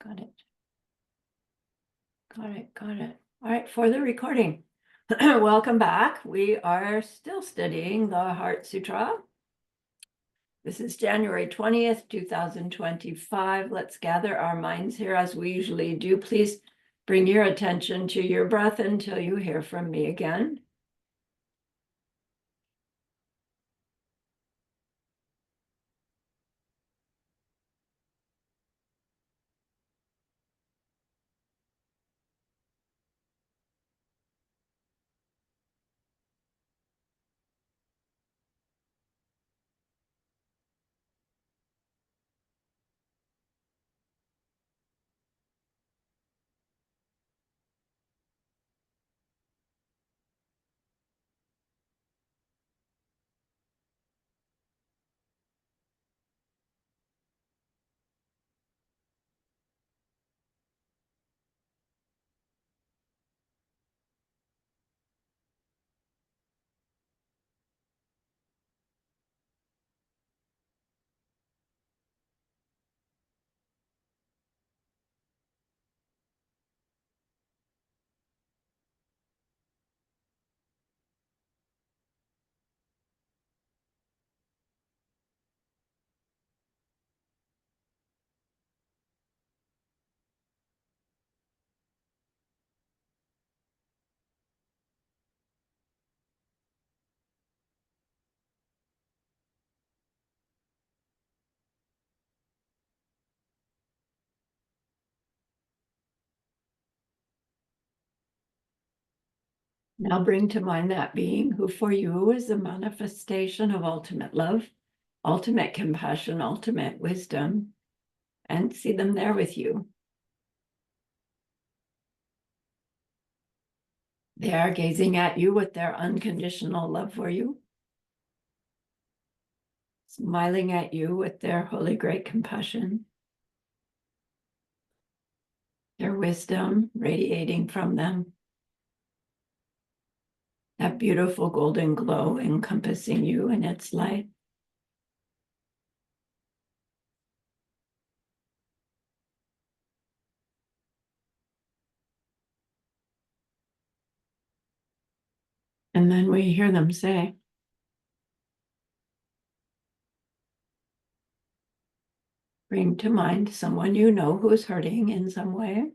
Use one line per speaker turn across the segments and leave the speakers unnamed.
Got it. Got it. Got it. All right, for the recording. Welcome back. We are still studying the Heart Sutra. This is January 20th, 2025. Let's gather our minds here as we usually do. Please bring your attention to your breath until you hear from me again. Now bring to mind that being who for you is a manifestation of ultimate love, ultimate compassion, ultimate wisdom, and see them there with you. They are gazing at you with their unconditional love for you, smiling at you with their holy great compassion, their wisdom radiating from them, that beautiful golden glow encompassing you in its light. And then we hear them say, bring to mind someone you know who's hurting in some way.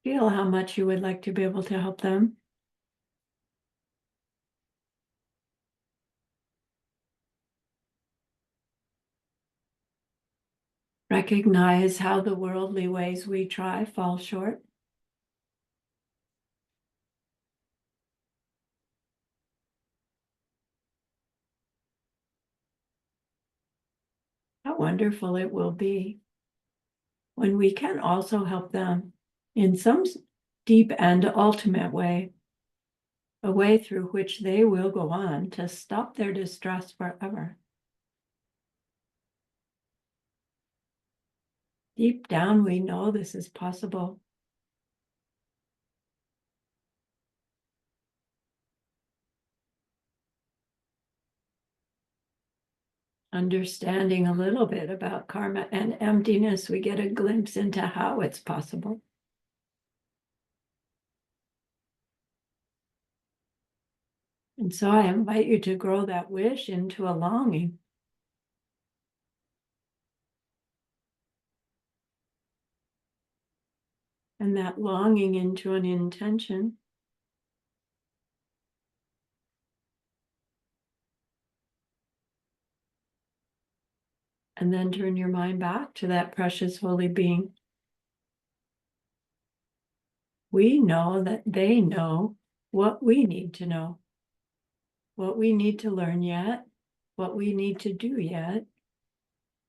Feel how much you would like to be able to help them. Recognize how the worldly ways we try fall short. How wonderful it will be when we can also help them in some deep and ultimate way, a way through which they will go on to stop their distress forever. Deep down, we know this is possible. Understanding a little bit about karma and emptiness, we get a glimpse into how it's possible. And so I invite you to grow that wish into a longing. And that longing into an intention. And then turn your mind back to that precious holy being. We know that they know what we need to know, what we need to learn yet, what we need to do yet,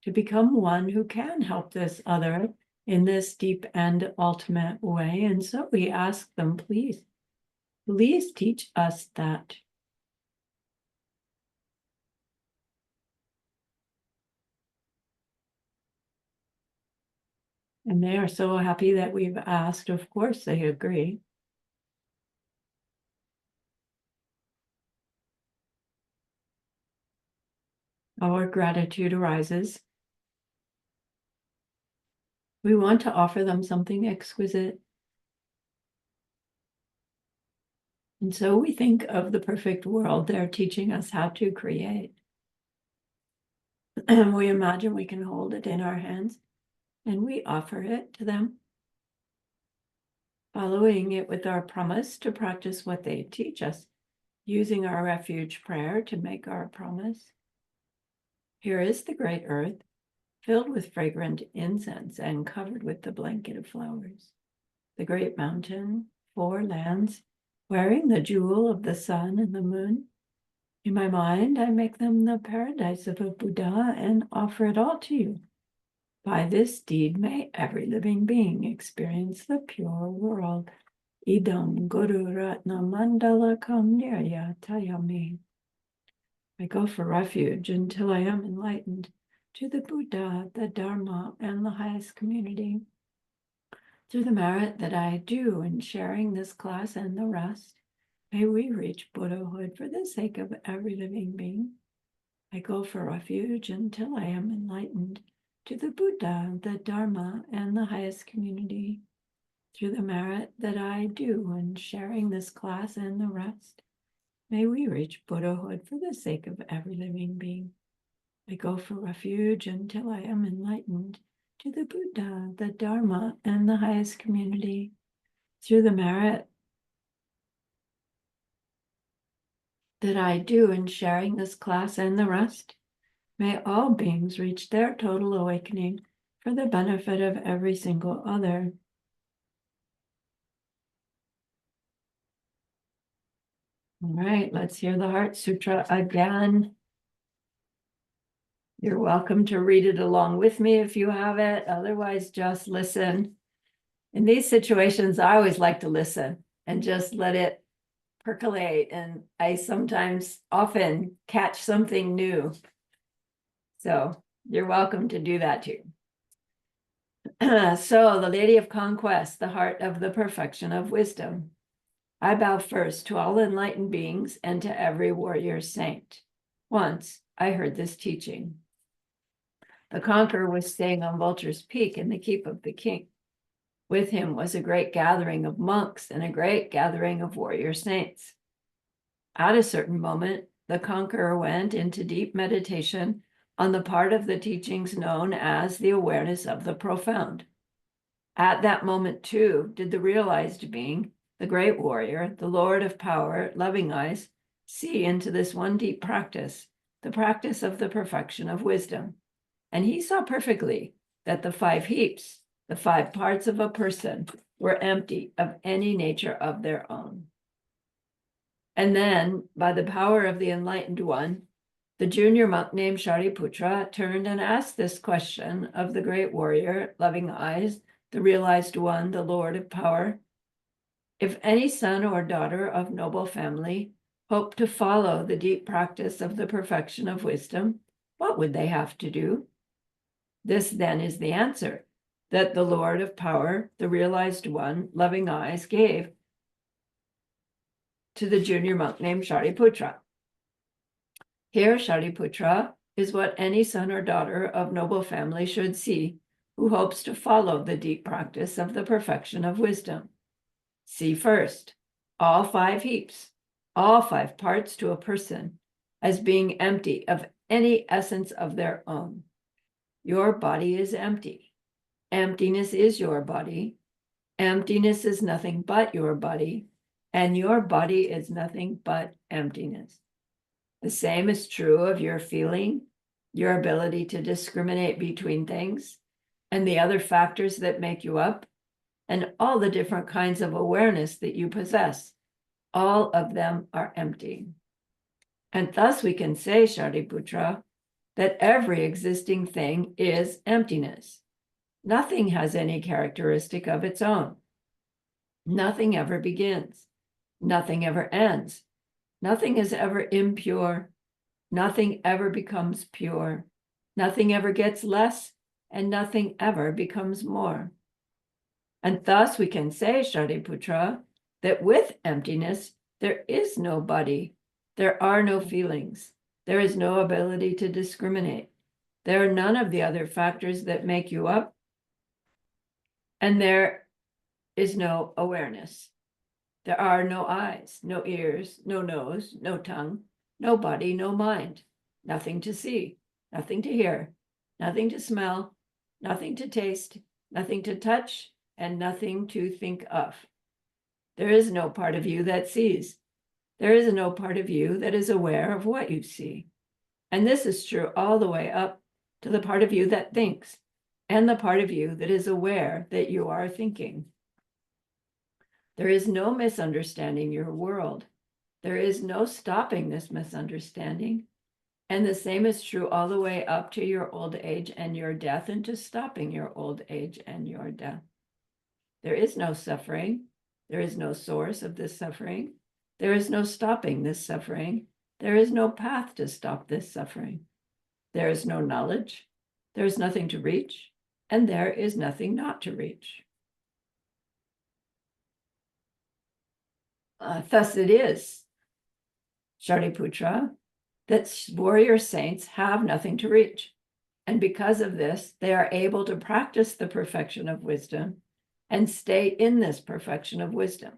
to become one who can help this other in this deep and ultimate way. And so we ask them, please teach us that. And they are so happy that we've asked. Of course, they agree. Our gratitude arises. We want to offer them something exquisite. And so we think of the perfect world they're teaching us how to create. And we imagine we can hold it in our hands and we offer it to them, following it with our promise to practice what they teach us, using our refuge prayer to make our promise. Here is the great earth, filled with fragrant incense and covered with the blanket of flowers. The great mountain, 4 lands, wearing the jewel of the sun and the moon. In my mind, I make them the paradise of a Buddha and offer it all to you. By this deed, may every living being experience the pure world. Idam Guru Ratna Mandala Kamnirya Tayami. I go for refuge until I am enlightened to the Buddha, the Dharma, and the highest community. Through the merit that I do in sharing this class and the rest, may we reach Buddhahood for the sake of every living being. I go for refuge until I am enlightened to the Buddha, the Dharma, and the highest community. Through the merit that I do in sharing this class and the rest, may we reach Buddhahood for the sake of every living being. I go for refuge until I am enlightened to the Buddha, the Dharma, and the highest community. Through the merit that I do in sharing this class and the rest, may all beings reach their total awakening for the benefit of every single other. All right, let's hear the Heart Sutra again. You're welcome to read it along with me if you have it. Otherwise, just listen. In these situations, I always like to listen and just let it percolate. And I sometimes often catch something new. So you're welcome to do that too. So the Lady of Conquest, the heart of the perfection of wisdom. I bow first to all enlightened beings and to every warrior saint. Once I heard this teaching. The conqueror was staying on Vulture's Peak in the keep of the king. With him was a great gathering of monks and a great gathering of warrior saints. At a certain moment, the conqueror went into deep meditation on the part of the teachings known as the awareness of the profound. At that moment, too, did the realized being, the great warrior, the Lord of power, loving eyes, see into this one deep practice, the practice of the perfection of wisdom. And he saw perfectly that the 5 heaps, the 5 parts of a person, were empty of any nature of their own. And then, by the power of the enlightened one, the junior monk named Shariputra turned and asked this question of the great warrior, loving eyes, the realized one, the Lord of power. If any son or daughter of noble family hope to follow the deep practice of the perfection of wisdom, what would they have to do? This then is the answer that the Lord of power, the realized one, loving eyes, gave to the junior monk named Shariputra. Here, Shariputra is what any son or daughter of noble family should see who hopes to follow the deep practice of the perfection of wisdom. See first, all 5 heaps, all 5 parts to a person, as being empty of any essence of their own. Your body is empty. Emptiness is your body. Emptiness is nothing but your body, and your body is nothing but emptiness. The same is true of your feeling, your ability to discriminate between things, and the other factors that make you up, and all the different kinds of awareness that you possess. All of them are empty. And thus we can say, Shariputra, that every existing thing is emptiness. Nothing has any characteristic of its own. Nothing ever begins. Nothing ever ends. Nothing is ever impure. Nothing ever becomes pure. Nothing ever gets less, and nothing ever becomes more. And thus we can say, Shariputra, that with emptiness, there is no body, there are no feelings, there is no ability to discriminate. There are none of the other factors that make you up, and there is no awareness. There are no eyes, no ears, no nose, no tongue, no body, no mind, nothing to see, nothing to hear, nothing to smell, nothing to taste, nothing to touch, and nothing to think of. There is no part of you that sees. There is no part of you that is aware of what you see. And this is true all the way up to the part of you that thinks, and the part of you that is aware that you are thinking. There is no misunderstanding your world. There is no stopping this misunderstanding. And the same is true all the way up to your old age and your death, and to stopping your old age and your death. There is no suffering. There is no source of this suffering. There is no stopping this suffering. There is no path to stop this suffering. There is no knowledge. There is nothing to reach, and there is nothing not to reach. Thus it is, Shariputra, that warrior saints have nothing to reach. And because of this, they are able to practice the perfection of wisdom and stay in this perfection of wisdom.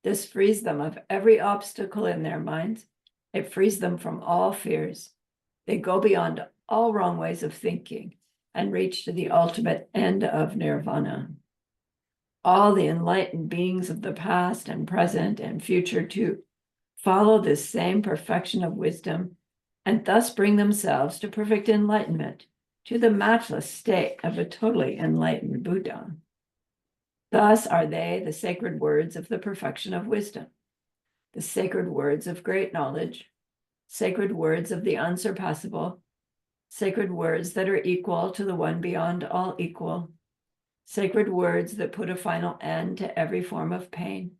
This frees them of every obstacle in their minds. It frees them from all fears. They go beyond all wrong ways of thinking and reach to the ultimate end of nirvana. All the enlightened beings of the past and present and future too follow this same perfection of wisdom, and thus bring themselves to perfect enlightenment, to the matchless state of a totally enlightened Buddha. Thus are they the sacred words of the perfection of wisdom, the sacred words of great knowledge, sacred words of the unsurpassable, sacred words that are equal to the one beyond all equal, sacred words that put a final end to every form of pain,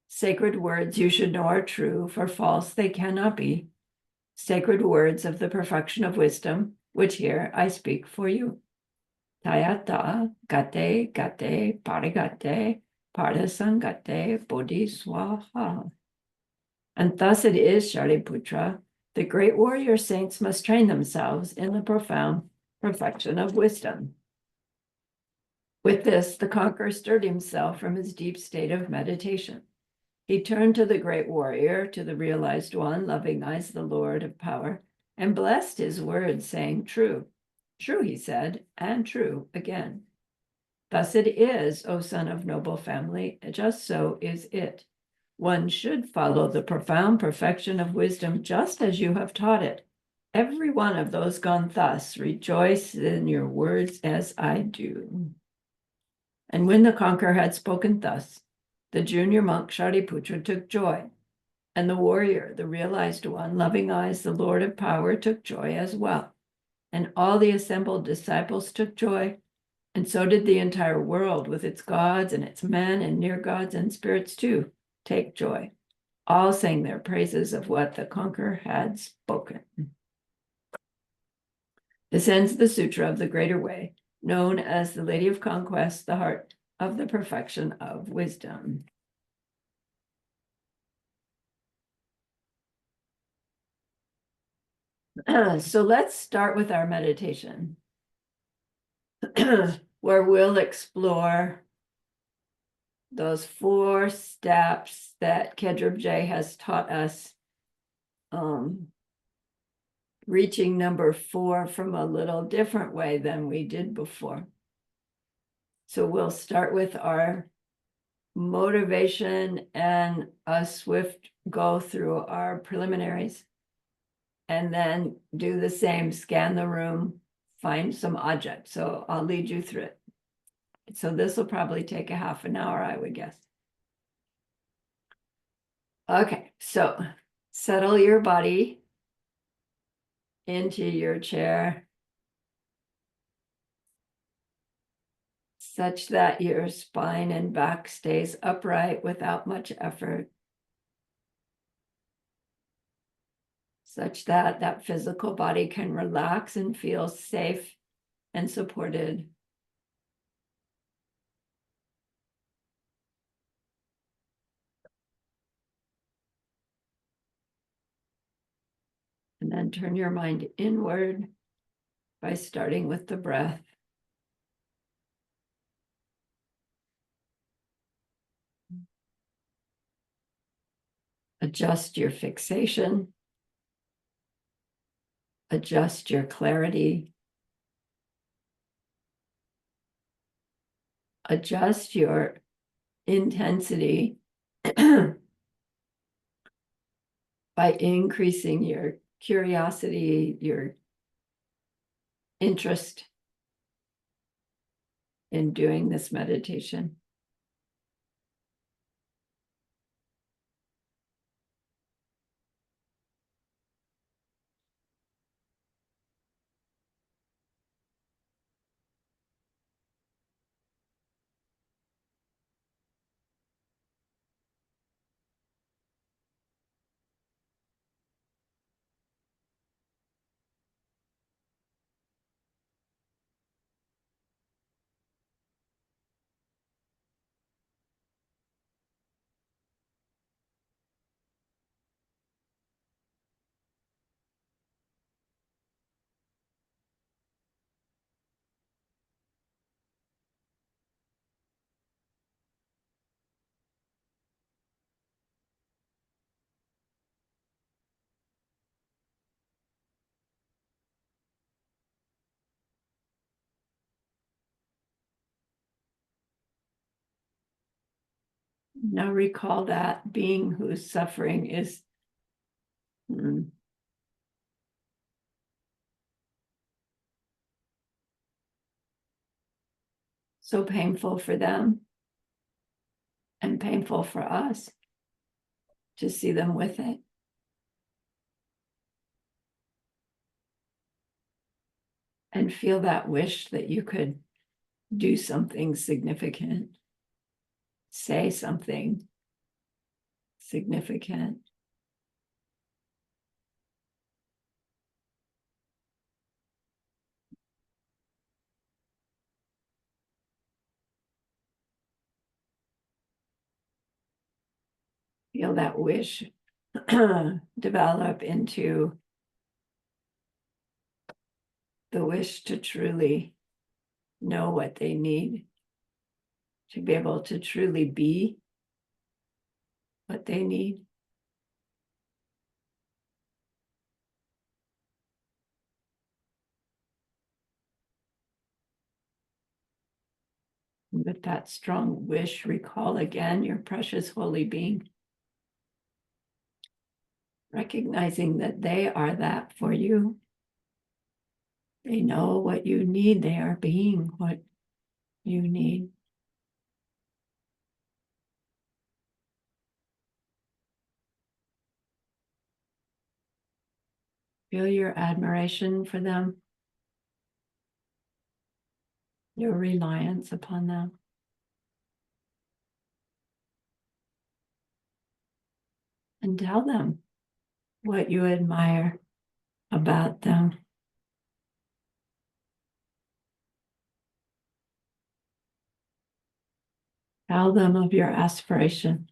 sacred words you should know are true, for false they cannot be, sacred words of the perfection of wisdom, which here I speak for you. Tayata gate gate parigate parasangate bodhiswaha. And thus it is, Shariputra, the great warrior saints must train themselves in the profound perfection of wisdom. With this, the conqueror stirred himself from his deep state of meditation. He turned to the great warrior, to the realized one, loving eyes, the Lord of power, and blessed his words, saying, "True, true," he said, and true again. Thus it is, O son of noble family, just so is it. One should follow the profound perfection of wisdom just as you have taught it. Every one of those gone thus, rejoice in your words as I do. And when the conqueror had spoken thus, the junior monk Shariputra took joy, and the warrior, the realized one, loving eyes, the Lord of power, took joy as well. And all the assembled disciples took joy, and so did the entire world with its gods and its men and near gods and spirits too take joy. All sang their praises of what the conqueror had spoken. This ends the Sutra of the Greater Way, known as the Lady of Conquest, the heart of the perfection of wisdom. So let's start with our meditation, where we'll explore those 4 steps that Khedrubje has taught us, reaching number 4 from a little different way than we did before. So we'll start with our motivation and a swift go through our preliminaries, and then do the same, scan the room, find some object. So I'll lead you through it. So this will probably take a half an hour, I would guess. Okay, so settle your body into your chair such that your spine and back stays upright without much effort, such that that physical body can relax and feel safe and supported. And then turn your mind inward by starting with the breath. Adjust your fixation. Adjust your clarity. Adjust your intensity by increasing your curiosity, your interest in doing this meditation. Now recall that being whose suffering is so painful for them and painful for us to see them with it. And feel that wish that you could do something significant, say something significant. Feel that wish develop into the wish to truly know what they need, to be able to truly be what they need. And with that strong wish, recall again your precious holy being, recognizing that they are that for you. They know what you need. They are being what you need. Feel your admiration for them, your reliance upon them. And tell them what you admire about them. Tell them of your aspiration.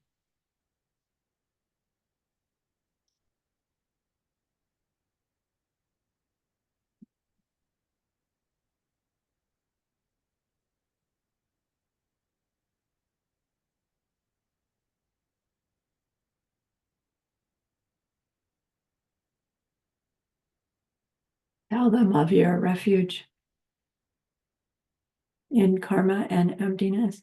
Tell them of your refuge in karma and emptiness.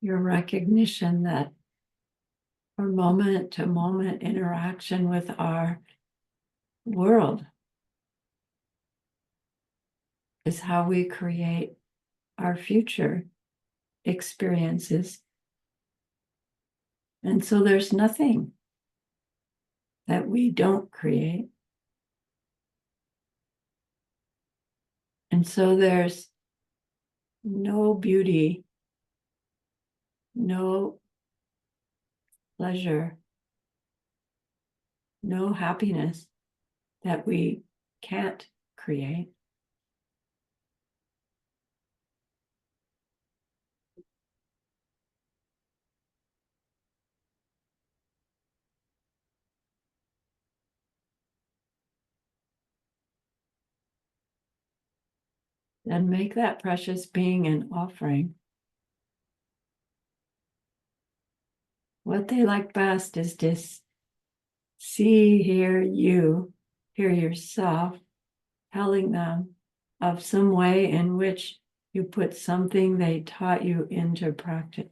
Your recognition that our moment to moment interaction with our world is how we create our future experiences. And so there's nothing that we don't create. And so there's no beauty, no pleasure, no happiness that we can't create. Then make that precious being an offering. What they like best is to hear yourself telling them of some way in which you put something they taught you into practice.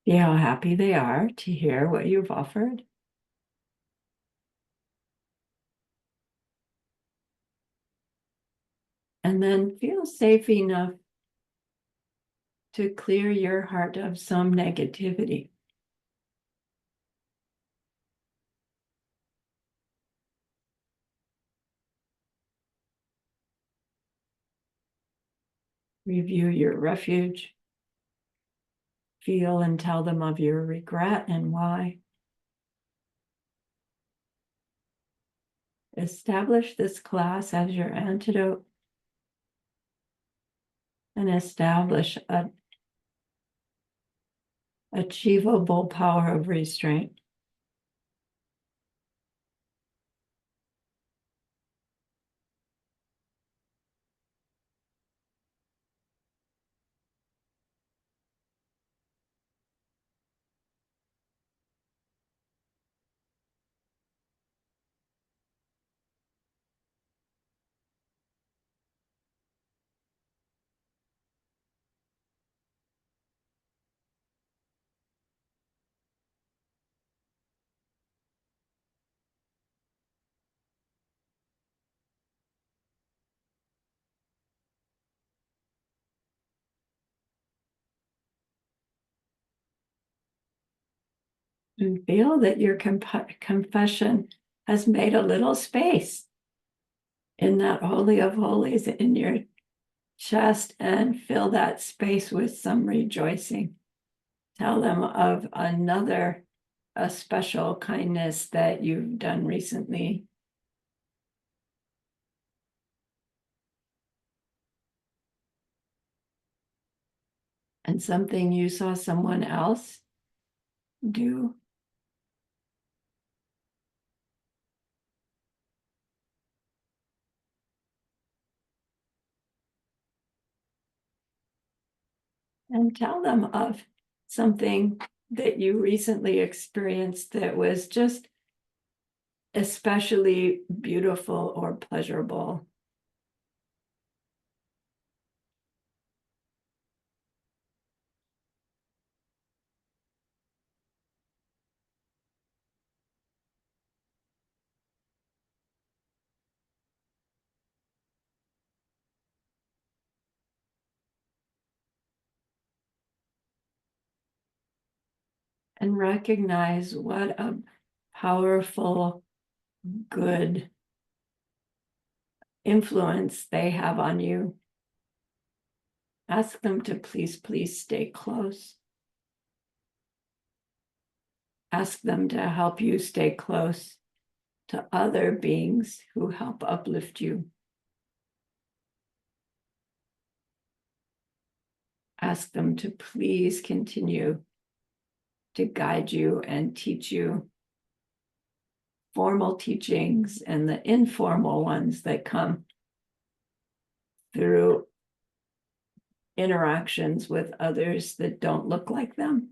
See how happy they are to hear what you've offered. And then feel safe enough to clear your heart of some negativity. Review your refuge. Feel and tell them of your regret and why. Establish this class as your antidote and establish an achievable power of restraint. And feel that your confession has made a little space in that Holy of Holies in your chest, and fill that space with some rejoicing. Tell them of a special kindness that you've done recently. And something you saw someone else do. And tell them of something that you recently experienced that was just especially beautiful or pleasurable. And recognize what a powerful, good influence they have on you. Ask them to please stay close. Ask them to help you stay close to other beings who help uplift you. Ask them to please continue to guide you and teach you formal teachings and the informal ones that come through interactions with others that don't look like them.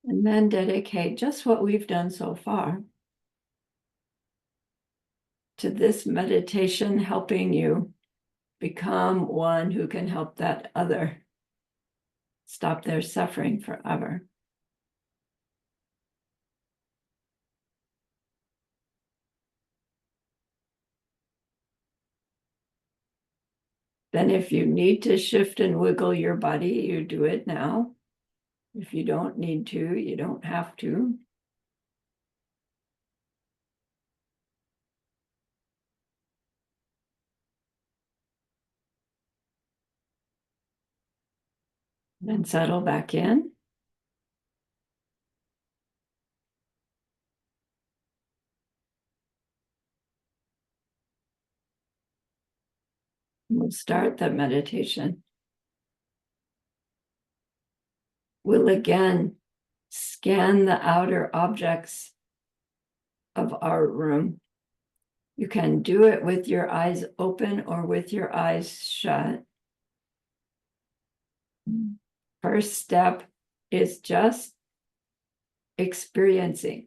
And then dedicate just what we've done so far to this meditation, helping you become one who can help that other stop their suffering forever. Then if you need to shift and wiggle your body, you do it now. If you don't need to, you don't have to. Then settle back in. We'll start the meditation. We'll again scan the outer objects of our room. You can do it with your eyes open or with your eyes shut. First step is just experiencing.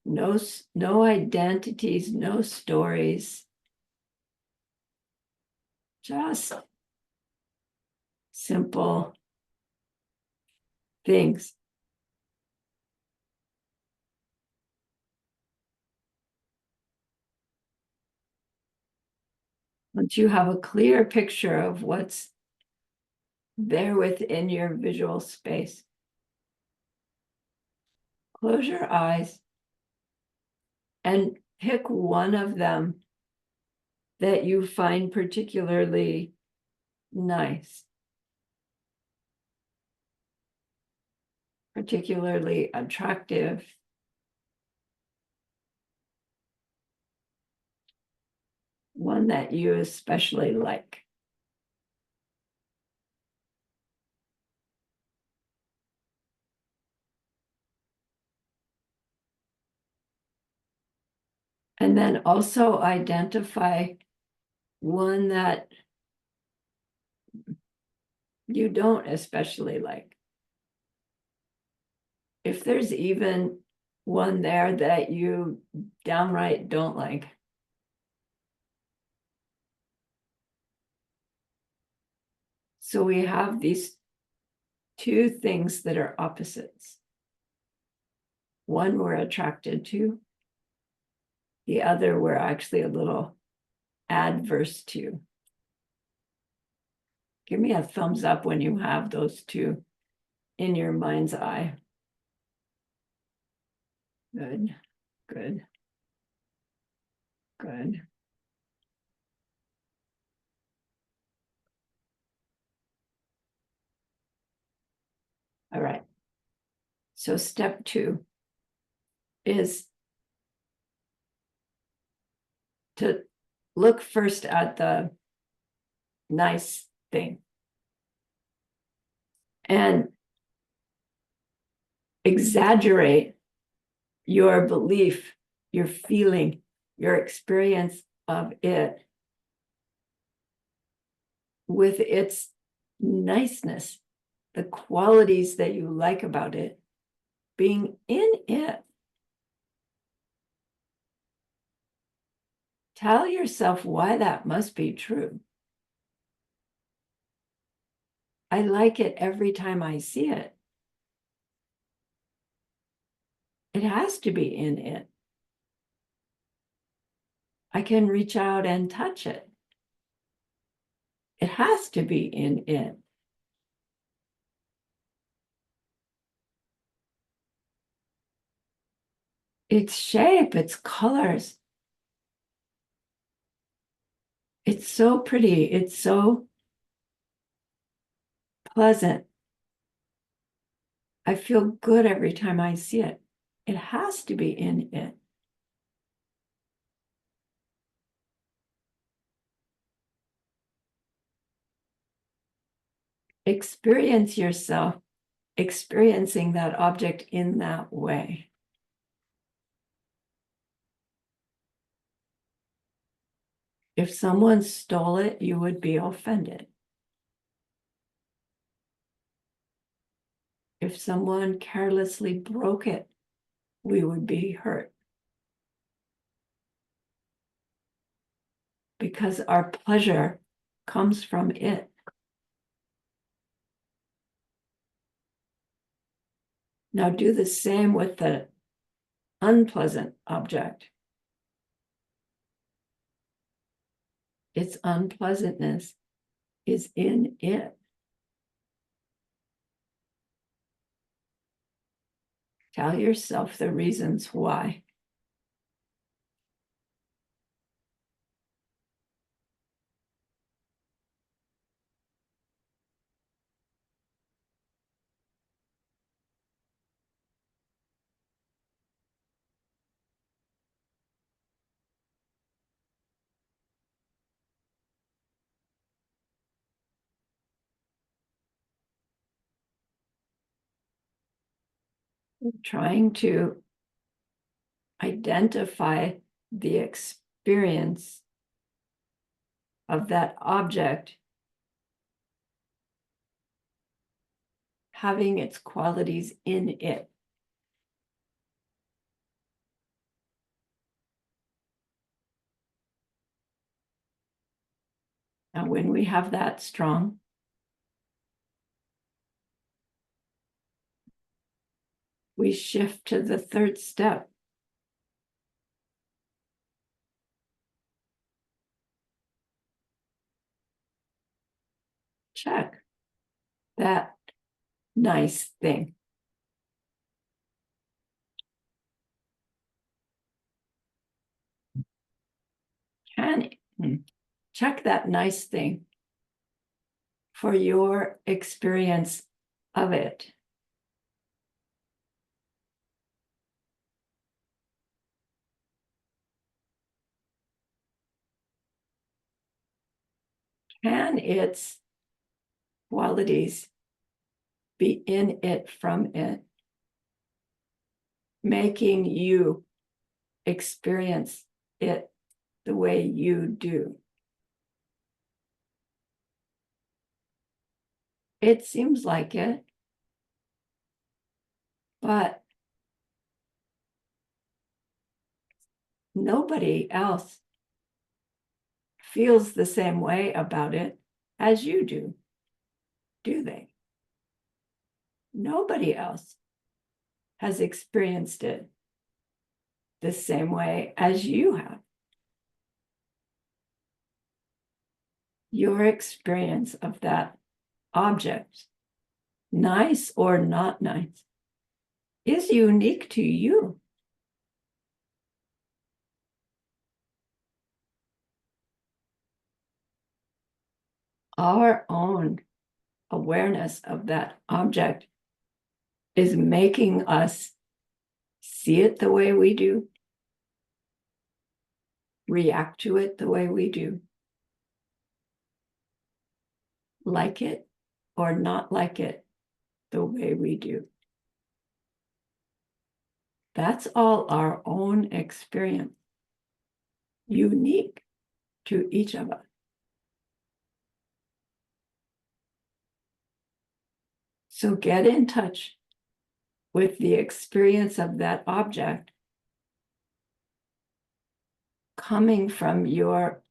No identities, no stories. Just simple things. Once you have a clear picture of what's there within your visual space, close your eyes and pick one of them that you find particularly nice, particularly attractive. One that you especially like. And then also identify one that you don't especially like. If there's even one there that you downright don't like. So we have these two things that are opposites. One we're attracted to, the other we're actually a little adverse to. Give me a thumbs up when you have those two in your mind's eye. Good, good, good. All right. So step 2 is to look first at the nice thing and exaggerate your belief, your feeling, your experience of it with its niceness, the qualities that you like about it, being in it. Tell yourself why that must be true. I like it every time I see it. It has to be in it. I can reach out and touch it. It has to be in it. Its shape, its colors. It's so pretty. It's so pleasant. I feel good every time I see it. It has to be in it. Experience yourself experiencing that object in that way. If someone stole it, you would be offended. If someone carelessly broke it, we would be hurt. Because our pleasure comes from it. Now do the same with the unpleasant object. its unpleasantness is in it. Tell yourself the reasons why. Trying to identify the experience of that object having its qualities in it. And when we have that strong, we shift to the third step. Check that nice thing. Check that nice thing for your experience of it. Can its qualities be in it from it, making you experience it the way you do? It seems like it, but nobody else feels the same way about it as you do they? Nobody else has experienced it the same way as you have. Your experience of that object, nice or not nice, is unique to you. Our own awareness of that object is making us see it the way we do, react to it the way we do, like it or not like it the way we do. That's all our own experience, unique to each of us. So get in touch with the experience of that object coming from your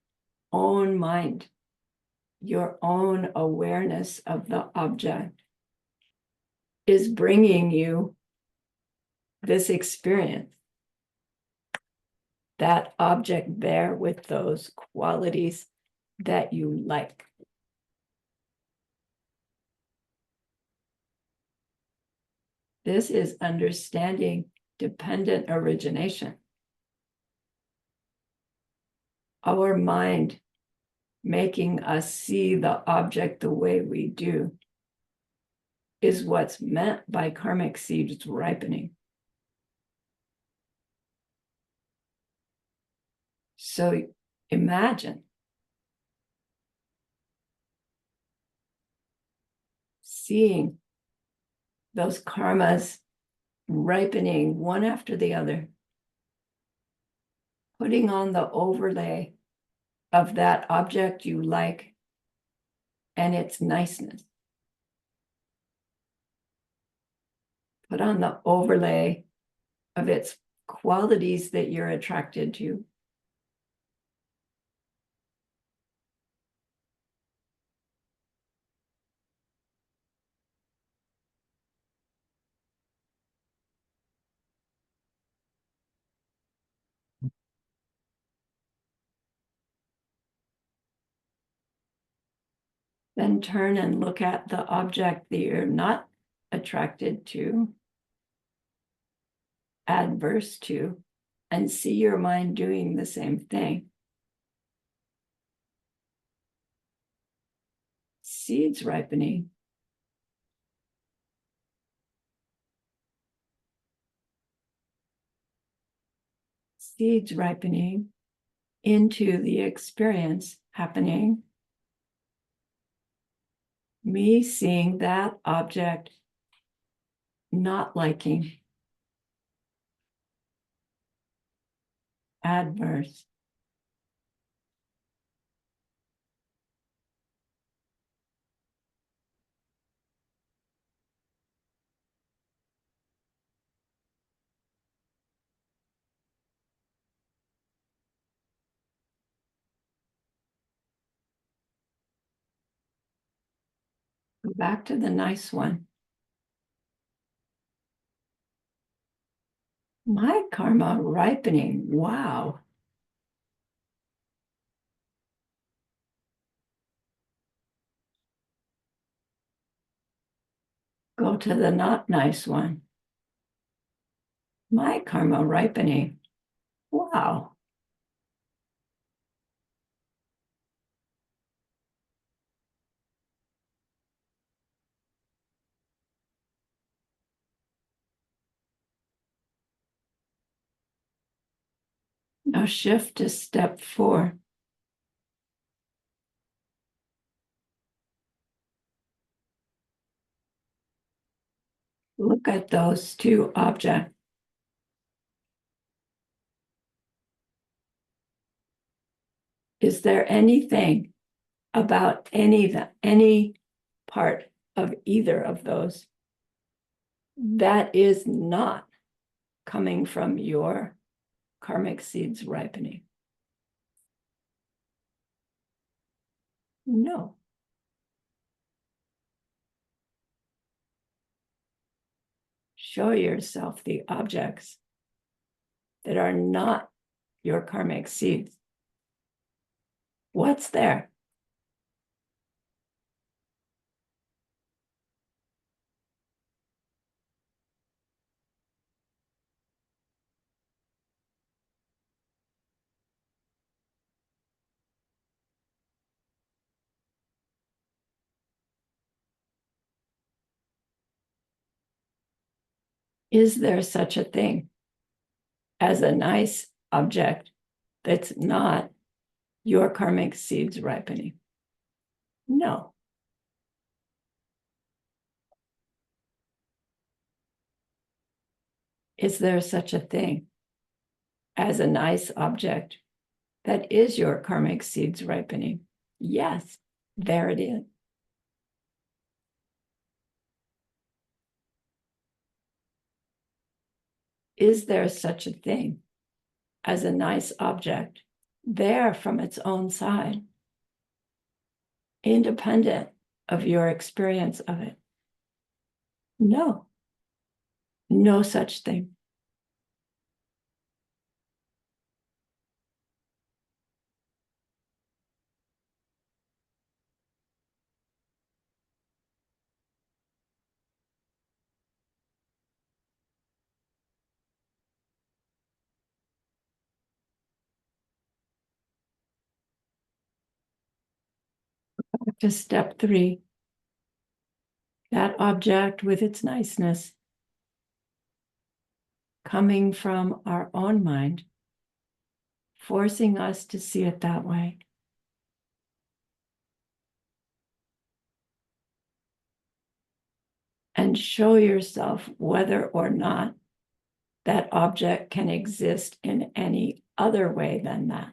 own mind, your own awareness of the object is bringing you this experience. That object there with those qualities that you like. This is understanding dependent origination. Our mind making us see the object the way we do is what's meant by karmic seeds ripening. So imagine seeing those karmas ripening one after the other, putting on the overlay of that object you like and its niceness. Put on the overlay of its qualities that you're attracted to. Then turn and look at the object that you're not attracted to, adverse to, and see your mind doing the same thing. Seeds ripening. Seeds ripening into the experience happening. Me seeing that object not liking, adverse. Go back to the nice one. My karma ripening. Wow. Go to the not nice one. My karma ripening. Wow. Now shift to step 4. Look at those two objects. Is there anything about any part of either of those that is not coming from your karmic seeds ripening? No. Show yourself the objects that are not your karmic seeds. What's there? Is there such a thing as a nice object that's not your karmic seeds ripening? No. Is there such a thing as a nice object that is your karmic seeds ripening? Yes, there it is. Is there such a thing as a nice object there from its own side, independent of your experience of it? No, no such thing. To step 3, that object with its niceness coming from our own mind, forcing us to see it that way. And show yourself whether or not that object can exist in any other way than that.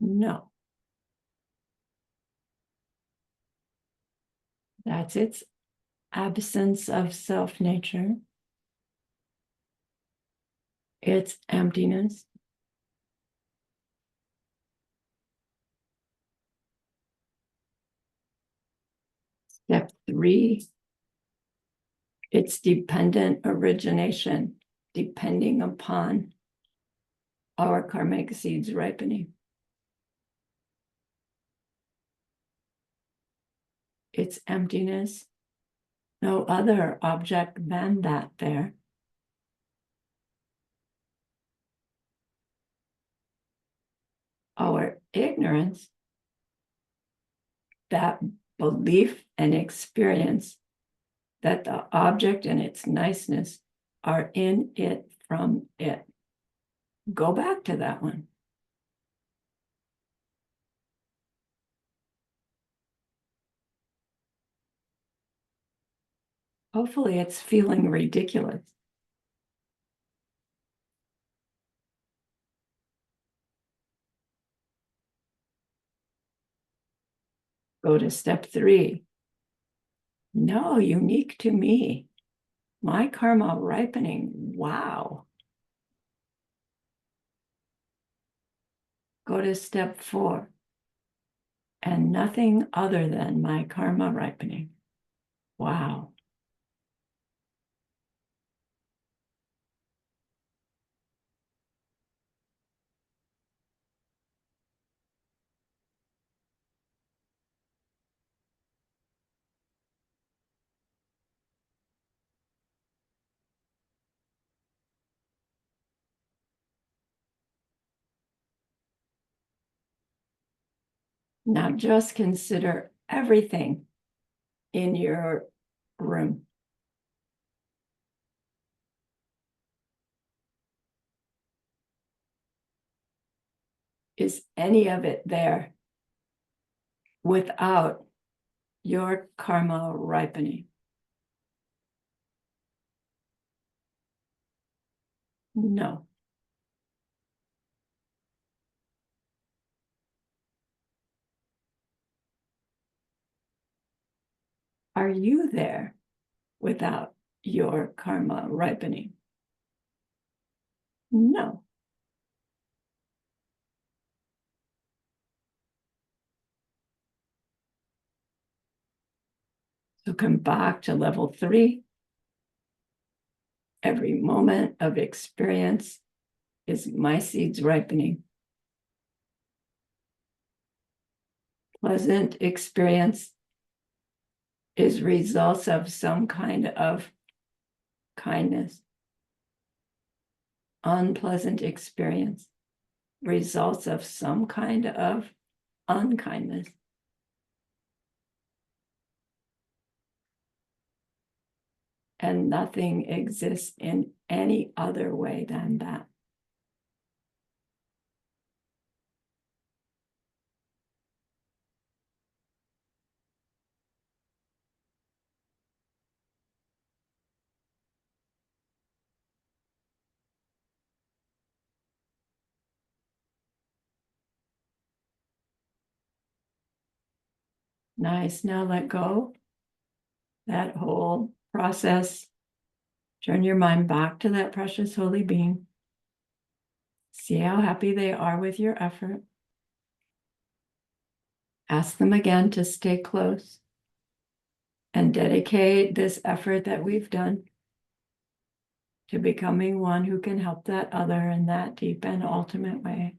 No. That's its absence of self-nature, its emptiness. Step 3, its dependent origination, depending upon our karmic seeds ripening. It's emptiness, no other object than that there. Our ignorance, that belief and experience that the object and its niceness are in it from it. Go back to that one. Hopefully it's feeling ridiculous. Go to step 3. No, unique to me. My karma ripening. Wow. Go to step 4. And nothing other than my karma ripening. Wow. Now just consider everything in your room. Is any of it there without your karma ripening? No. Are you there without your karma ripening? No. So come back to level 3. Every moment of experience is my seeds ripening. Pleasant experience is results of some kind of kindness. Unpleasant experience, results of some kind of unkindness. And nothing exists in any other way than that. Nice. Now let go. That whole process. Turn your mind back to that precious holy being. See how happy they are with your effort. Ask them again to stay close and dedicate this effort that we've done to becoming one who can help that other in that deep and ultimate way.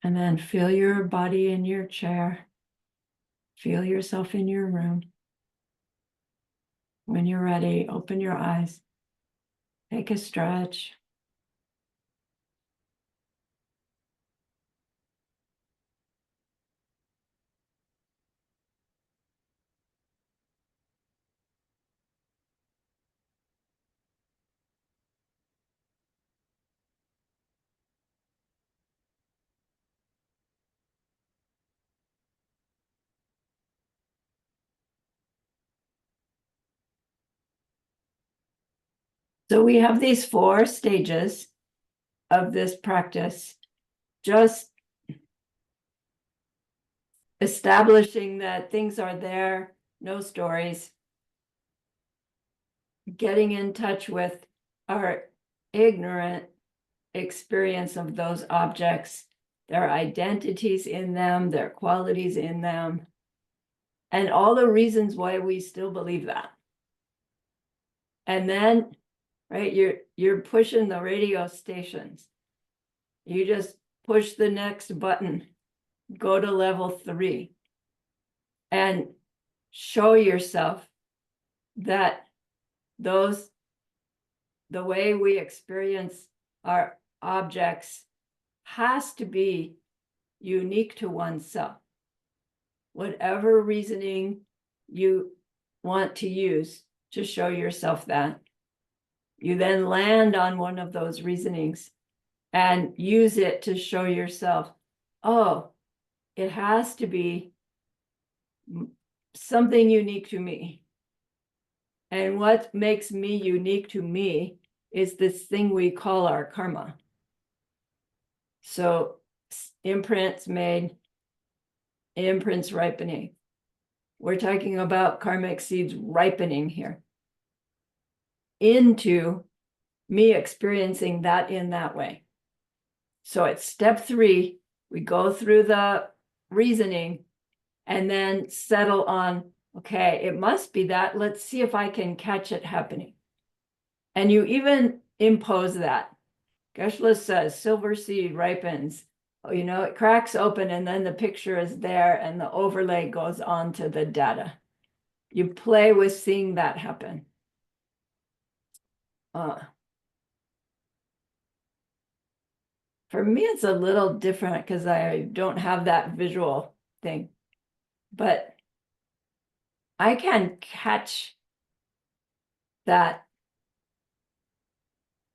And then feel your body in your chair. Feel yourself in your room. When you're ready, open your eyes. Take a stretch. So we have these 4 stages of this practice. Just establishing that things are there, no stories. Getting in touch with our ignorant experience of those objects, their identities in them, their qualities in them, and all the reasons why we still believe that. And then right? You're pushing the radio stations. You just push the next button, go to level 3, and show yourself that the way we experience our objects has to be unique to oneself. Whatever reasoning you want to use to show yourself that, you then land on one of those reasonings and use it to show yourself, oh, it has to be something unique to me. And what makes me unique to me is this thing we call our karma. So imprints made, imprints ripening. We're talking about karmic seeds ripening here into me experiencing that in that way. So at step 3, we go through the reasoning and then settle on, okay, it must be that. Let's see if I can catch it happening. And you even impose that. Geshe says, silver seed ripens, it cracks open and then the picture is there and the overlay goes on to the data. You play with seeing that happen. For me, it's a little different because I don't have that visual thing, but I can catch that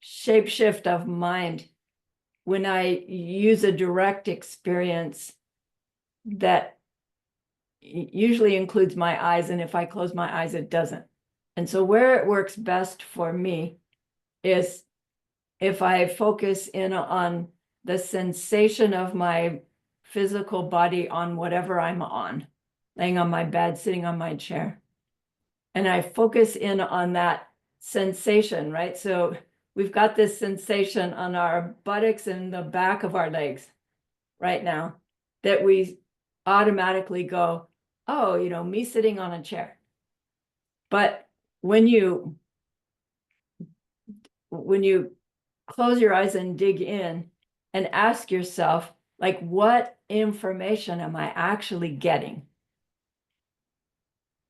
shapeshift of mind when I use a direct experience that usually includes my eyes, and if I close my eyes, it doesn't. And so where it works best for me is if I focus in on the sensation of my physical body on whatever I'm on, laying on my bed, sitting on my chair. And I focus in on that sensation, right? So we've got this sensation on our buttocks and the back of our legs right now that we automatically go, oh, me sitting on a chair. But when you close your eyes and dig in and ask yourself, like, what information am I actually getting?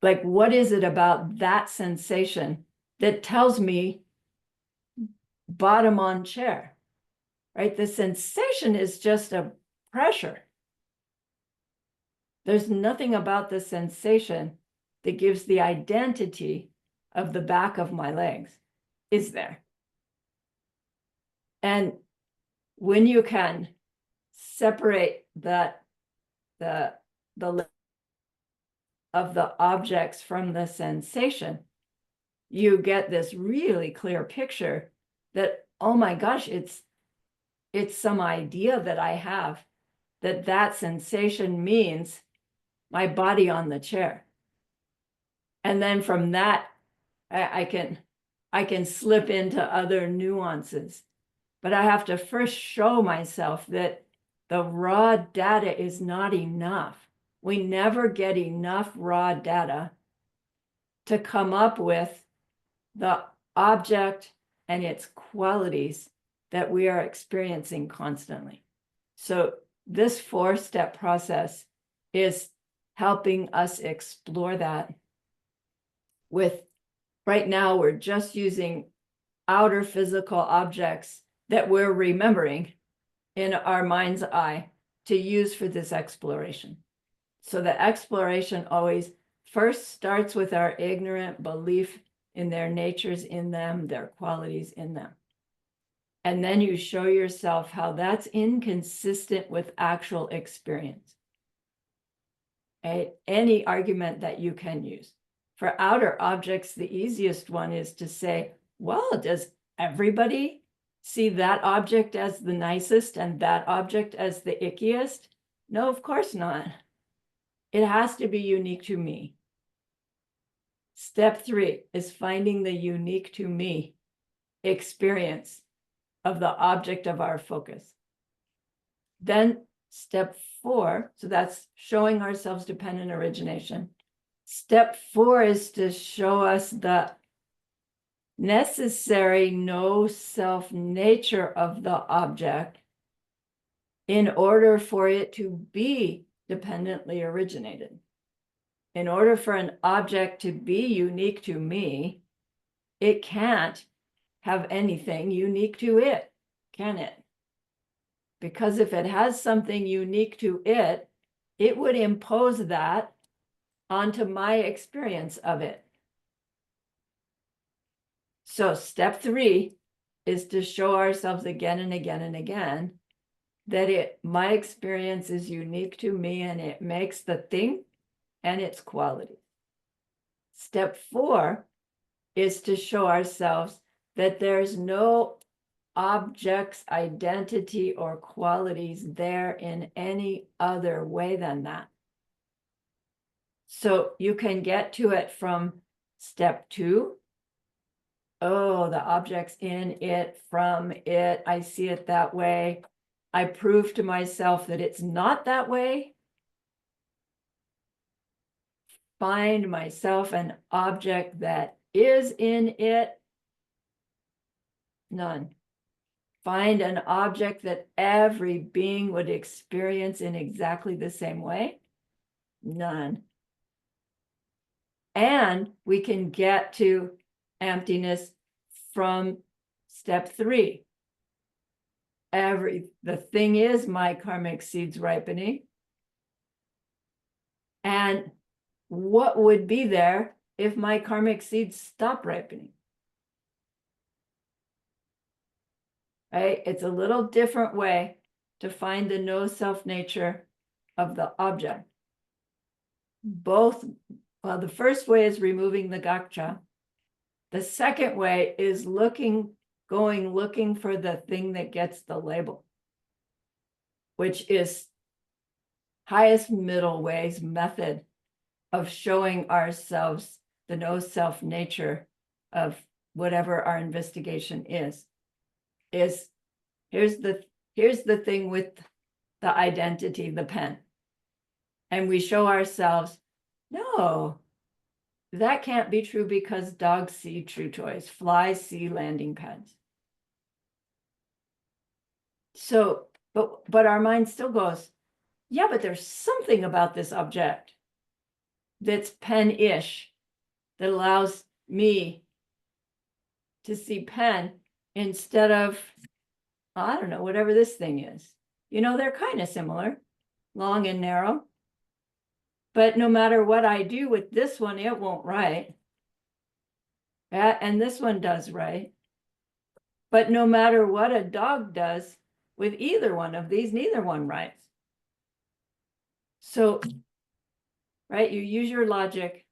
Like, what is it about that sensation that tells me bottom on chair, right? The sensation is just a pressure. There's nothing about the sensation that gives the identity of the back of my legs, is there? And when you can separate the of the objects from the sensation, you get this really clear picture that, oh my gosh, it's some idea that I have that sensation means my body on the chair. And then from that, I can slip into other nuances, but I have to first show myself that the raw data is not enough. We never get enough raw data to come up with the object and its qualities that we are experiencing constantly. So this 4-step process is helping us explore that. With right now, we're just using outer physical objects that we're remembering in our mind's eye to use for this exploration. So the exploration always first starts with our ignorant belief in their natures in them, their qualities in them. And then you show yourself how that's inconsistent with actual experience. Any argument that you can use. For outer objects, the easiest one is to say, well, does everybody see that object as the nicest and that object as the ickiest? No, of course not. It has to be unique to me. Step 3 is finding the unique to me experience of the object of our focus. Then step 4, so that's showing ourselves dependent origination. Step 4 is to show us the necessary no self nature of the object in order for it to be dependently originated. In order for an object to be unique to me, it can't have anything unique to it, can it? Because if it has something unique to it, it would impose that onto my experience of it. So step 3 is to show ourselves again and again and again that my experience is unique to me and it makes the thing and its quality. Step 4 is to show ourselves that there's no object's identity or qualities there in any other way than that. So you can get to it from step 2. Oh, the object's in it, from it, I see it that way. I prove to myself that it's not that way. Find myself an object that is in it. None. Find an object that every being would experience in exactly the same way. None. And we can get to emptiness from step 3. The thing is my karmic seeds ripening. And what would be there if my karmic seeds stop ripening? Right? It's a little different way to find the no self nature of the object. Well, the first way is removing the gaksha. The second way is looking for the thing that gets the label, which is highest middle ways method of showing ourselves the no self nature of whatever our investigation is here's the thing with the identity, the pen. And we show ourselves, no, that can't be true because dogs see true toys, flies see landing pads. So, but our mind still goes, yeah, but there's something about this object that's pen-ish that allows me to see pen instead of, I don't know, whatever this thing is. You know, they're kind of similar, long and narrow. But no matter what I do with this one, it won't write. And this one does write. But no matter what a dog does with either one of these, neither one writes. So, right, you use your logic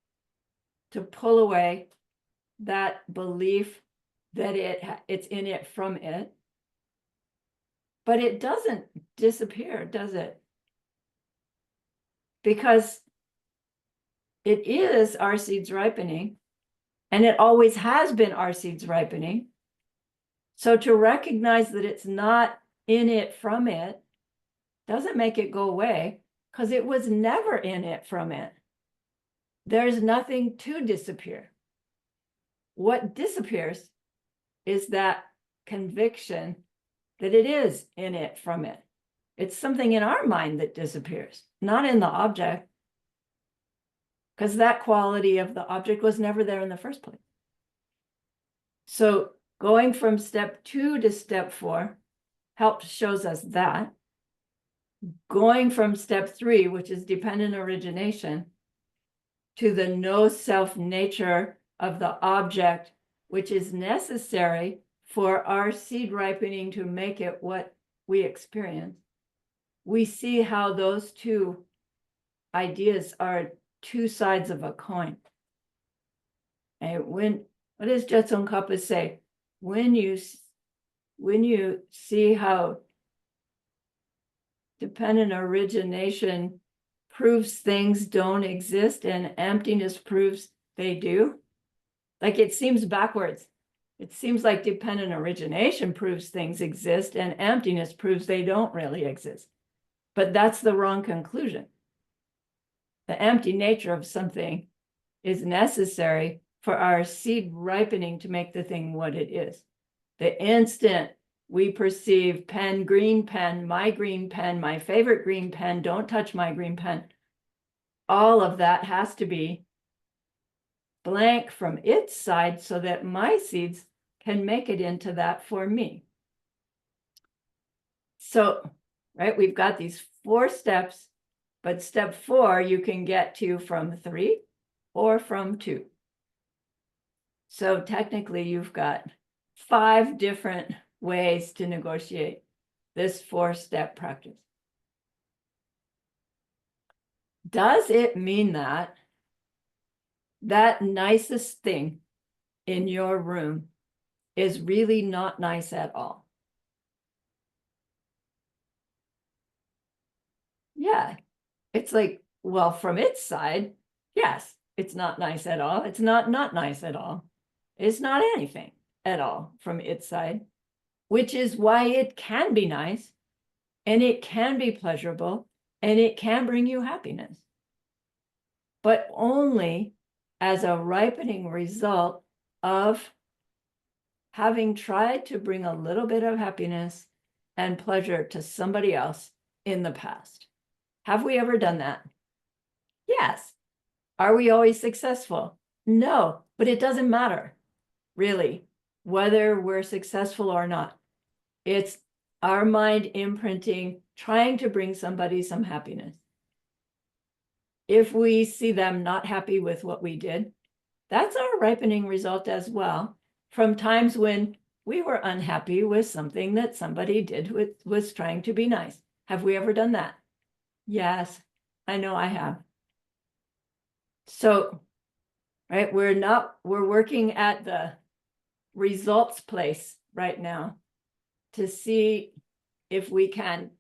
to pull away that belief that it's in it from it. But it doesn't disappear, does it? Because it is our seeds ripening, and it always has been our seeds ripening. So to recognize that it's not in it from it doesn't make it go away, because it was never in it from it. There's nothing to disappear. What disappears is that conviction that it is in it from it. It's something in our mind that disappears, not in the object, because that quality of the object was never there in the first place. So going from step 2 to step 4 shows us that. Going from step 3, which is dependent origination, to the no self nature of the object, which is necessary for our seed ripening to make it what we experience, we see how those two ideas are two sides of a coin. And what does Jetsun Kappa say? When you see how dependent origination proves things don't exist and emptiness proves they do, like it seems backwards. It seems like dependent origination proves things exist and emptiness proves they don't really exist. But that's the wrong conclusion. The empty nature of something is necessary for our seed ripening to make the thing what it is. The instant we perceive pen, green pen, my favorite green pen, don't touch my green pen, all of that has to be blank from its side so that my seeds can make it into that for me. So, right, we've got these 4 steps, but step 4 you can get to from 3 or from 2. So technically you've got 5 different ways to negotiate this 4-step practice. Does it mean that that nicest thing in your room is really not nice at all? Yeah, it's like, well, from its side, yes, it's not nice at all. It's not nice at all. It's not anything at all from its side, which is why it can be nice and it can be pleasurable and it can bring you happiness, but only as a ripening result of having tried to bring a little bit of happiness and pleasure to somebody else in the past. Have we ever done that? Yes. Are we always successful? No, but it doesn't matter, really, whether we're successful or not. It's our mind imprinting, trying to bring somebody some happiness. If we see them not happy with what we did, that's our ripening result as well, from times when we were unhappy with something that somebody did was trying to be nice. Have we ever done that? Yes, I know I have. So, right, we're working at the results place right now to see if we can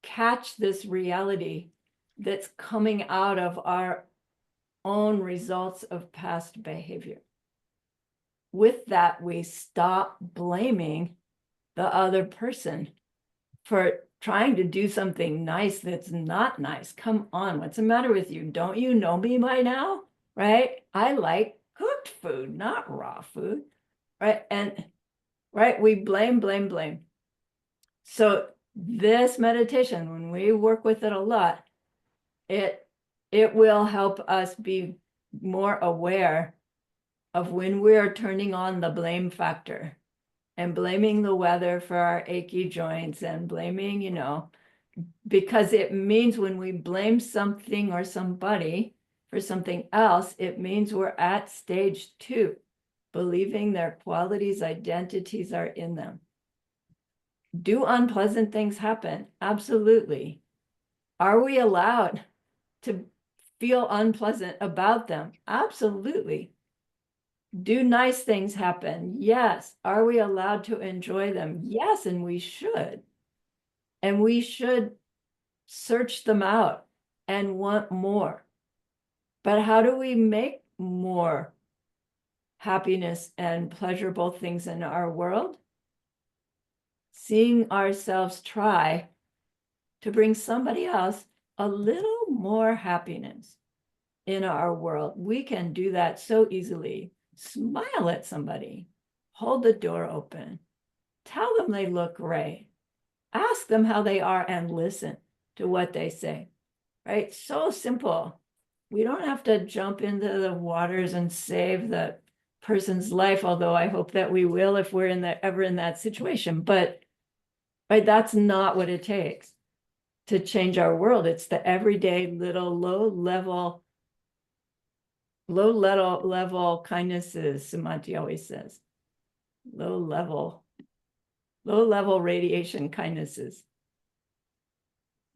catch this reality that's coming out of our own results of past behavior. With that, we stop blaming the other person for trying to do something nice that's not nice. Come on, what's the matter with you? Don't you know me by now? Right? I like cooked food, not raw food. Right? And right, we blame. So this meditation, when we work with it a lot, it will help us be more aware of when we're turning on the blame factor and blaming the weather for our achy joints and blaming, because it means when we blame something or somebody for something else, it means we're at stage 2, believing their qualities, identities are in them. Do unpleasant things happen? Absolutely. Are we allowed to feel unpleasant about them? Absolutely. Do nice things happen? Yes. Are we allowed to enjoy them? Yes, and we should. And we should search them out and want more. But how do we make more happiness and pleasurable things in our world? Seeing ourselves try to bring somebody else a little more happiness in our world. We can do that so easily. Smile at somebody, hold the door open, tell them they look great, ask them how they are and listen to what they say, right? So simple. We don't have to jump into the waters and save the person's life, although I hope that we will if we're ever in that situation. But right, that's not what it takes to change our world. It's the everyday little low level kindnesses, Sumanti always says. Low level radiation kindnesses.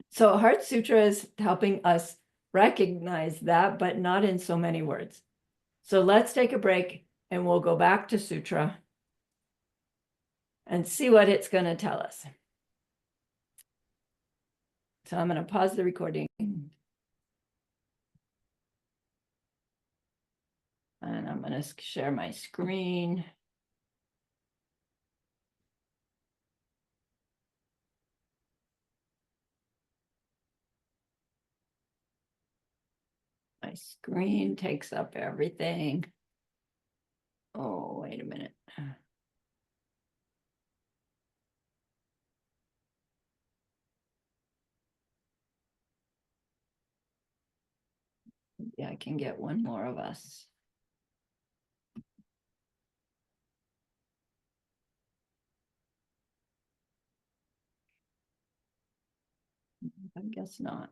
So Heart Sutra is helping us recognize that, but not in so many words. So let's take a break and we'll go back to Sutra and see what it's going to tell us. So I'm going to pause the recording. And I'm going to share my screen. My screen takes up everything. can get one more of us. I guess not.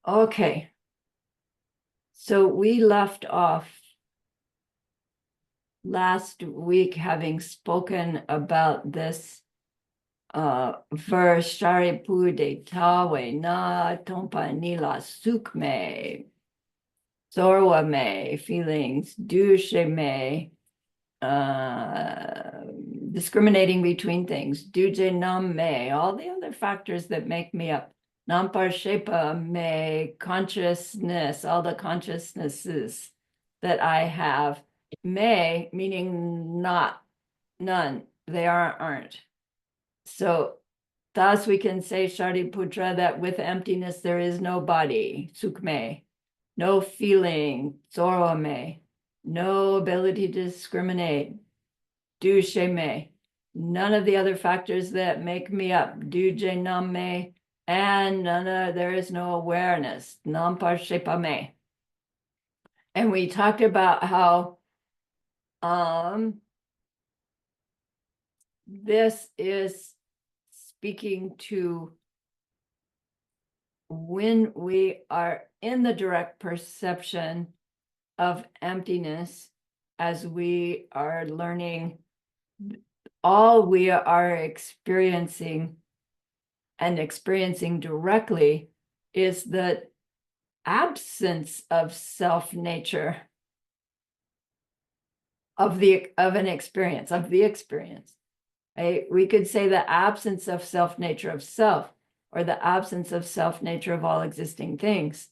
Okay. So we left off last week having spoken about this verse Sharipu de Tawe na Tompa Nila Sukme Zorwa me feelings Dushe me discriminating between things Duje nam me all the other factors that make me up Nampar Shepa me consciousness all the consciousnesses that I have may meaning not none they aren't. So thus we can say Shariputra that with emptiness there is no body, sukme, no feeling, zorome, no ability to discriminate, dusheme, none of the other factors that make me up, dujename, and there is no awareness, namparshepame. And we talked about how this is speaking to when we are in the direct perception of emptiness, as we are learning, all we are experiencing and experiencing directly is the absence of self-nature of an experience, of the experience. We could say the absence of self-nature of self, or the absence of self-nature of all existing things.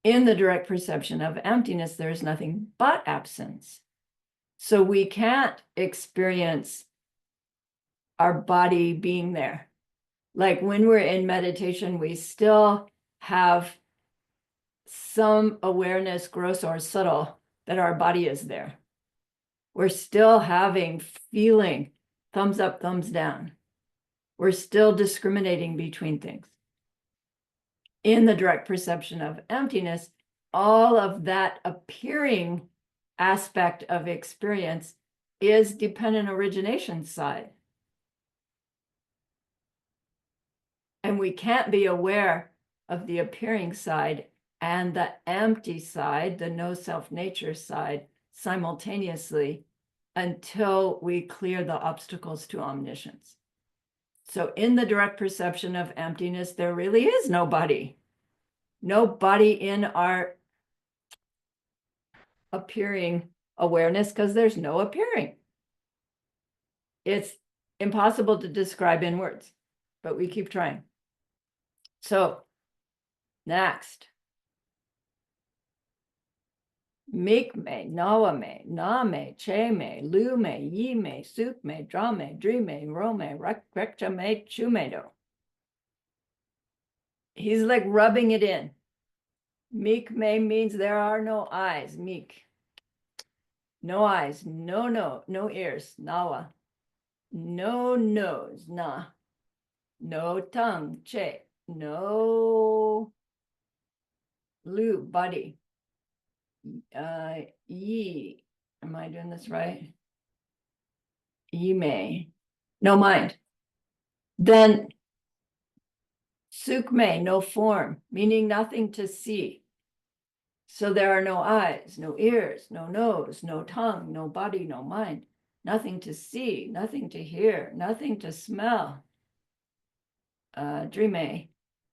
In the direct perception of emptiness, there is nothing but absence. So we can't experience our body being there. Like when we're in meditation, we still have some awareness, gross or subtle, that our body is there. We're still having feeling, thumbs up, thumbs down. We're still discriminating between things. In the direct perception of emptiness, all of that appearing aspect of experience is dependent origination side. And we can't be aware of the appearing side and the empty side, the no self-nature side, simultaneously until we clear the obstacles to omniscience. So in the direct perception of emptiness, there really is nobody. Nobody in our appearing awareness because there's no appearing. It's impossible to describe in words, but we keep trying. So next. Mikme, Nawame, Name, Cheme, Lume, Yime, Sukme, Drame, Drime, Rome, Rekchame, Chumedo. He's like rubbing it in. Mikme means there are no eyes, Mik. No eyes, no ears, Nawa. No nose, Na. No tongue, Che. No Lu, body. Yi, am I doing this right? Yi may, no mind. Then sukme, no form, meaning nothing to see. So there are no eyes, no ears, no nose, no tongue, no body, no mind. Nothing to see, nothing to hear, nothing to smell. Drime,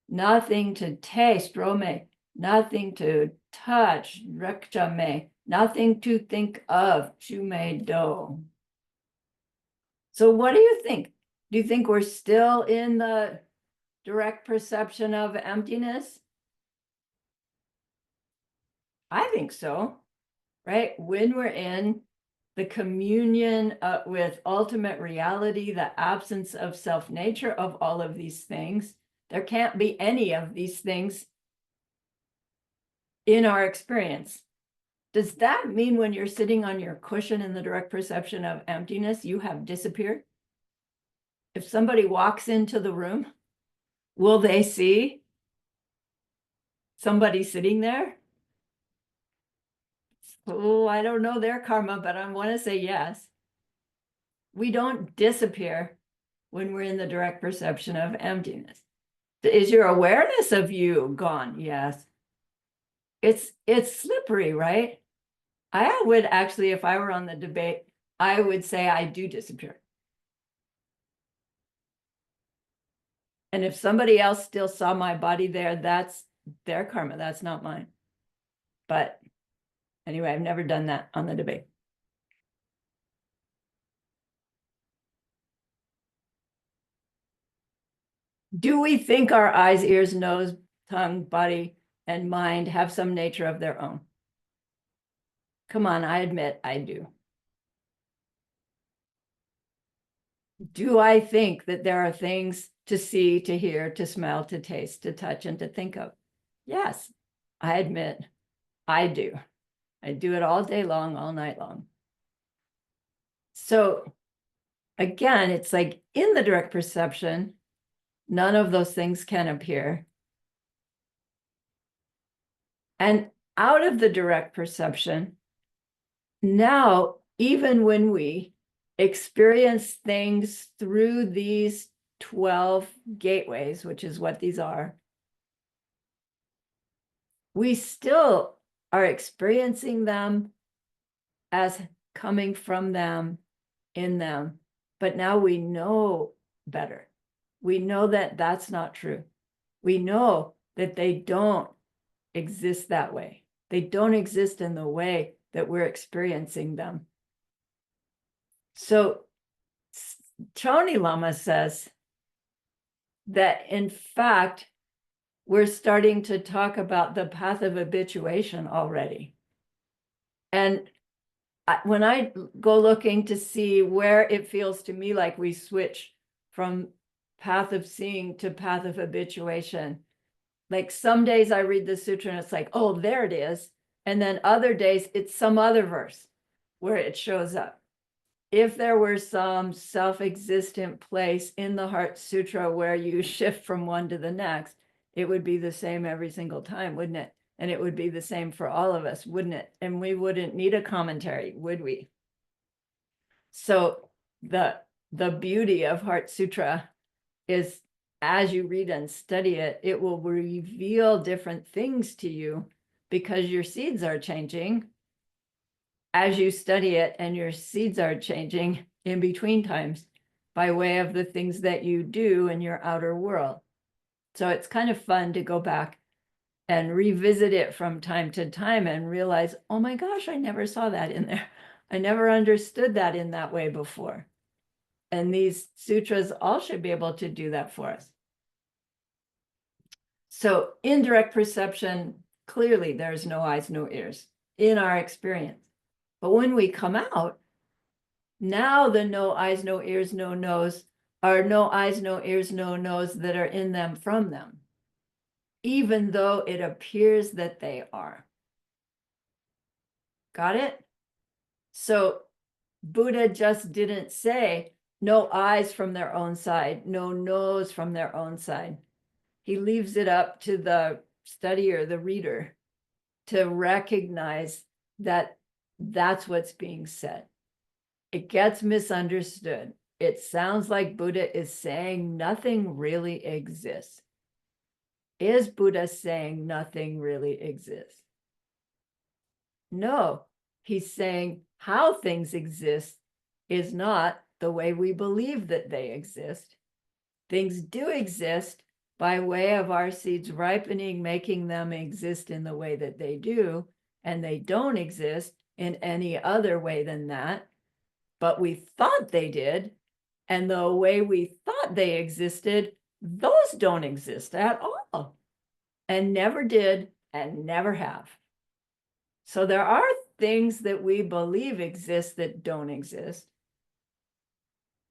nothing to taste, Rome, nothing to touch, Rekchame, nothing to think of, Chume do. So what do you think? Do you think we're still in the direct perception of emptiness? I think so, right? When we're in the communion with ultimate reality, the absence of self-nature of all of these things, there can't be any of these things in our experience. Does that mean when you're sitting on your cushion in the direct perception of emptiness, you have disappeared? If somebody walks into the room, will they see somebody sitting there? Oh, I don't know their karma, but I want to say yes. We don't disappear when we're in the direct perception of emptiness. Is your awareness of you gone? Yes. It's slippery, right? I would actually, if I were on the debate, I would say I do disappear. And if somebody else still saw my body there, that's their karma. That's not mine. But anyway, I've never done that on the debate. Do we think our eyes, ears, nose, tongue, body, and mind have some nature of their own? Come on, I admit I do. Do I think that there are things to see, to hear, to smell, to taste, to touch, and to think of? Yes, I admit I do. I do it all day long, all night long. So again, it's like in the direct perception, none of those things can appear. And out of the direct perception, now, even when we experience things through these 12 gateways, which is what these are, we still are experiencing them as coming from them, in them. But now we know better. We know that that's not true. We know that they don't exist that way. They don't exist in the way that we're experiencing them. So Choni Lama says that in fact, we're starting to talk about the path of habituation already. And when I go looking to see where it feels to me like we switch from path of seeing to path of habituation, like some days I read the sutra and it's like, oh, there it is. And then other days it's some other verse where it shows up. If there were some self-existent place in the Heart Sutra where you shift from one to the next, it would be the same every single time, wouldn't it? And it would be the same for all of us, wouldn't it? And we wouldn't need a commentary, would we? So the beauty of Heart Sutra is as you read and study it, it will reveal different things to you because your seeds are changing as you study it, and your seeds are changing in between times by way of the things that you do in your outer world. So it's kind of fun to go back and revisit it from time to time and realize, oh my gosh, I never saw that in there. I never understood that in that way before. And these sutras all should be able to do that for us. So indirect perception, clearly there's no eyes, no ears in our experience. But when we come out, now the no eyes, no ears, no nose are no eyes, no ears, no nose that are in them from them, even though it appears that they are. Got it? So Buddha just didn't say no eyes from their own side, no nose from their own side. He leaves it up to the studier, the reader, to recognize that that's what's being said. It gets misunderstood. It sounds like Buddha is saying nothing really exists. Is Buddha saying nothing really exists? No, he's saying how things exist is not the way we believe that they exist. Things do exist by way of our seeds ripening, making them exist in the way that they do, and they don't exist in any other way than that. But we thought they did, and the way we thought they existed, those don't exist at all, and never did, and never have. So there are things that we believe exist that don't exist,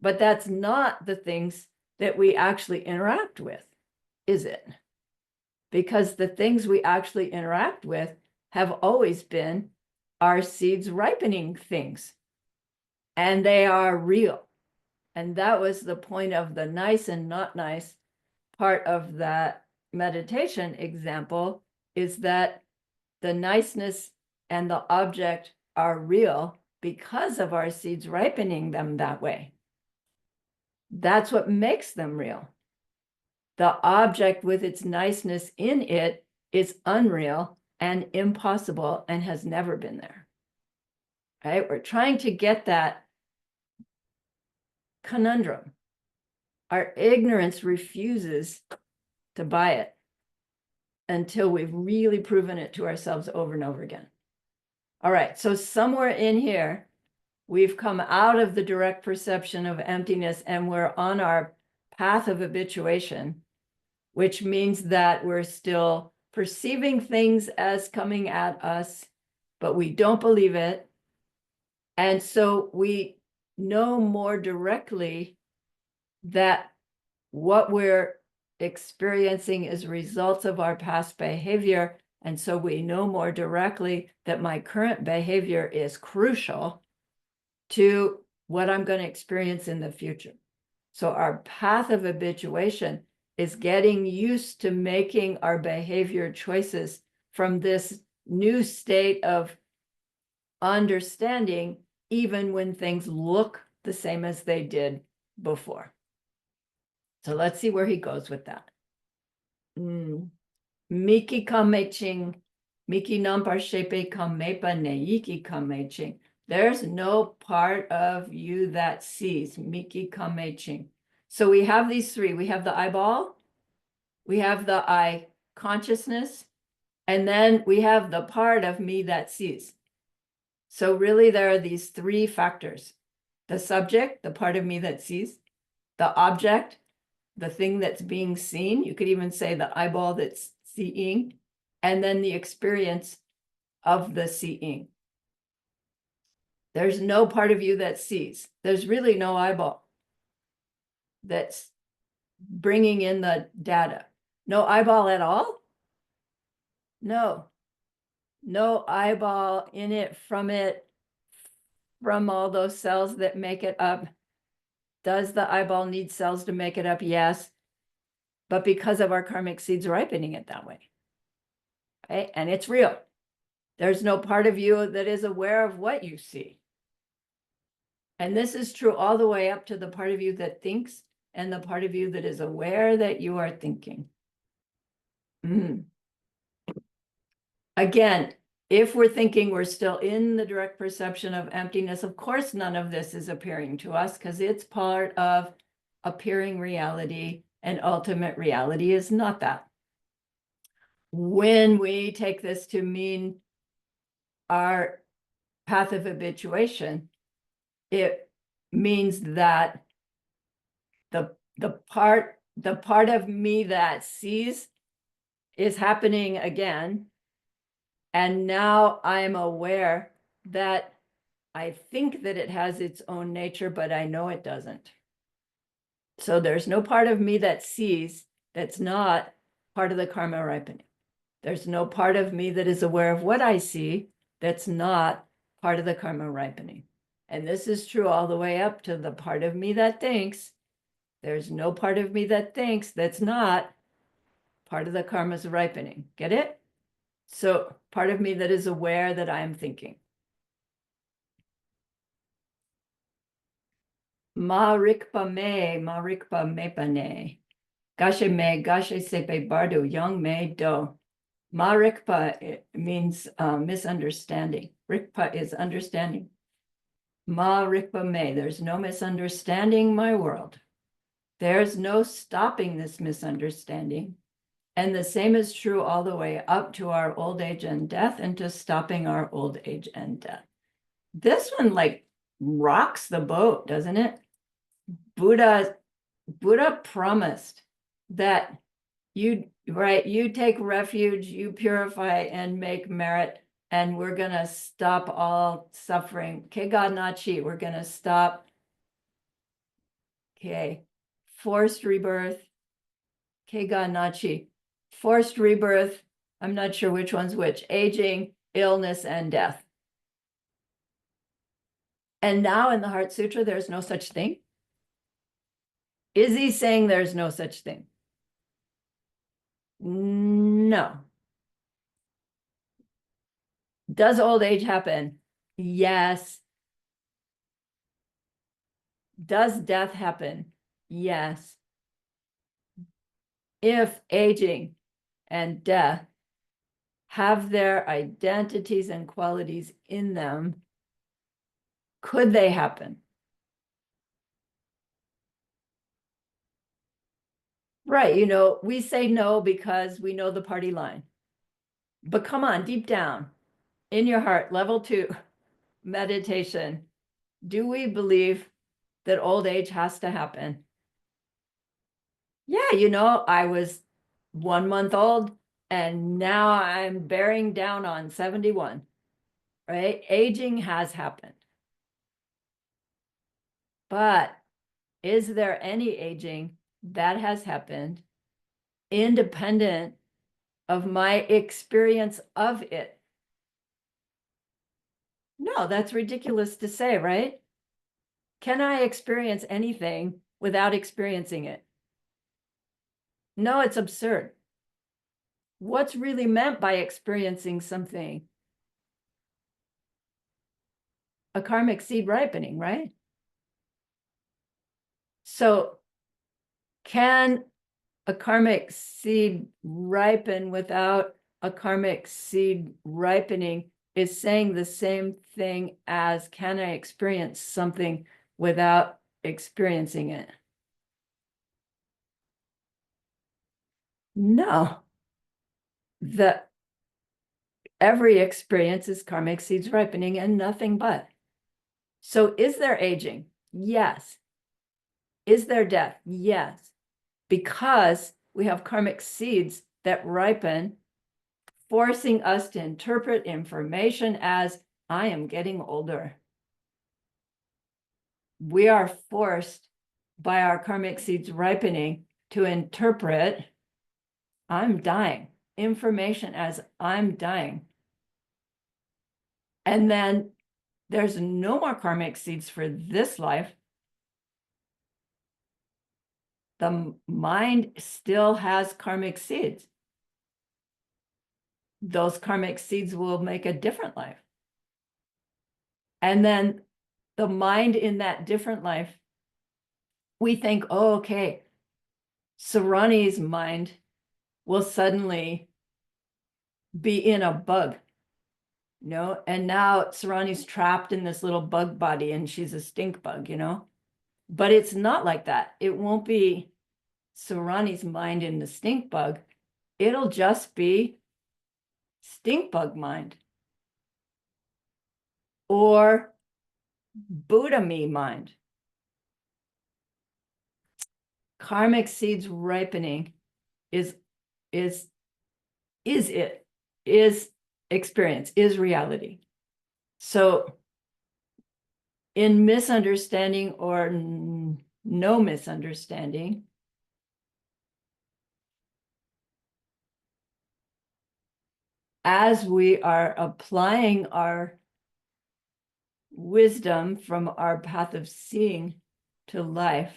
but that's not the things that we actually interact with, is it? Because the things we actually interact with have always been our seeds ripening things, and they are real, And that was the point of the nice and not nice part of that meditation example, is that the niceness and the object are real because of our seeds ripening them that way. That's what makes them real. The object with its niceness in it is unreal and impossible and has never been there. Right? We're trying to get that conundrum. Our ignorance refuses to buy it until we've really proven it to ourselves over and over again. All right, so somewhere in here, we've come out of the direct perception of emptiness and we're on our path of habituation, which means that we're still perceiving things as coming at us, but we don't believe it. And so we know more directly that what we're experiencing is results of our past behavior. And so we know more directly that my current behavior is crucial to what I'm going to experience in the future. So our path of habituation is getting used to making our behavior choices from this new state of understanding, even when things look the same as they did before. So let's see where he goes with that. Miki kameching, Miki nampar shepe kamepa neiki kameching. There's no part of you that sees. Miki kameching. So we have these three. We have the eyeball, we have the eye consciousness, and then we have the part of me that sees. So really there are these three factors: the subject, the part of me that sees; the object, the thing that's being seen. You could even say the eyeball that's seeing; and then the experience of the seeing. There's no part of you that sees. There's really no eyeball that's bringing in the data. No eyeball at all? No. No eyeball in it, from all those cells that make it up. Does the eyeball need cells to make it up? Yes. But because of our karmic seeds ripening it that way. Okay? And it's real. There's no part of you that is aware of what you see. And this is true all the way up to the part of you that thinks and the part of you that is aware that you are thinking. Again, if we're thinking we're still in the direct perception of emptiness, of course, none of this is appearing to us because it's part of appearing reality, and ultimate reality is not that. When we take this to mean our path of habituation, it means that the part of me that sees is happening again. And now I'm aware that I think that it has its own nature, but I know it doesn't. So there's no part of me that sees that's not part of the karma ripening. There's no part of me that is aware of what I see that's not part of the karma ripening. And this is true all the way up to the part of me that thinks. There's no part of me that thinks that's not part of the karma's ripening. Get it? So part of me that is aware that I am thinking. Ma rikpa me pane. Gashe me, gashe sepe bardo, young me do. Ma rikpa means misunderstanding. Rikpa is understanding. Ma rikpa me, there's no misunderstanding my world. There's no stopping this misunderstanding. And the same is true all the way up to our old age and death, and to stopping our old age and death. This one like rocks the boat, doesn't it? Buddha promised that you take refuge, you purify and make merit, and we're going to stop all suffering. Kega nachi, we're going to stop. Okay, forced rebirth. Kega nachi. Forced rebirth, I'm not sure which one's which, aging, illness, and death. And now in the Heart Sutra, there's no such thing. Is he saying there's no such thing? No. Does old age happen? Yes. Does death happen? Yes. If aging and death have their identities and qualities in them, could they happen? Right, we say no because we know the party line. But come on, deep down, in your heart, level 2, meditation, do we believe that old age has to happen? Yeah, I was 1 month old and now I'm bearing down on 71, right? Aging has happened. But is there any aging that has happened independent of my experience of it? No, that's ridiculous to say, right? Can I experience anything without experiencing it? No, it's absurd. What's really meant by experiencing something? A karmic seed ripening, right? So can a karmic seed ripen without a karmic seed ripening is saying the same thing as can I experience something without experiencing it? No. Every experience is karmic seeds ripening and nothing but. So is there aging? Yes. Is there death? Yes. Because we have karmic seeds that ripen, forcing us to interpret information as I am getting older. We are forced by our karmic seeds ripening to interpret I'm dying, information as I'm dying. And then there's no more karmic seeds for this life. The mind still has karmic seeds. Those karmic seeds will make a different life. And then the mind in that different life, we think, oh, okay, Sarani's mind will suddenly be in a bug, and now Sarani's trapped in this little bug body and she's a stink bug, but it's not like that. It won't be Sarani's mind in the stink bug. It'll just be stink bug mind or Buddha me mind. Karmic seeds ripening is experience, is reality. So in misunderstanding or no misunderstanding, as we are applying our wisdom from our path of seeing to life,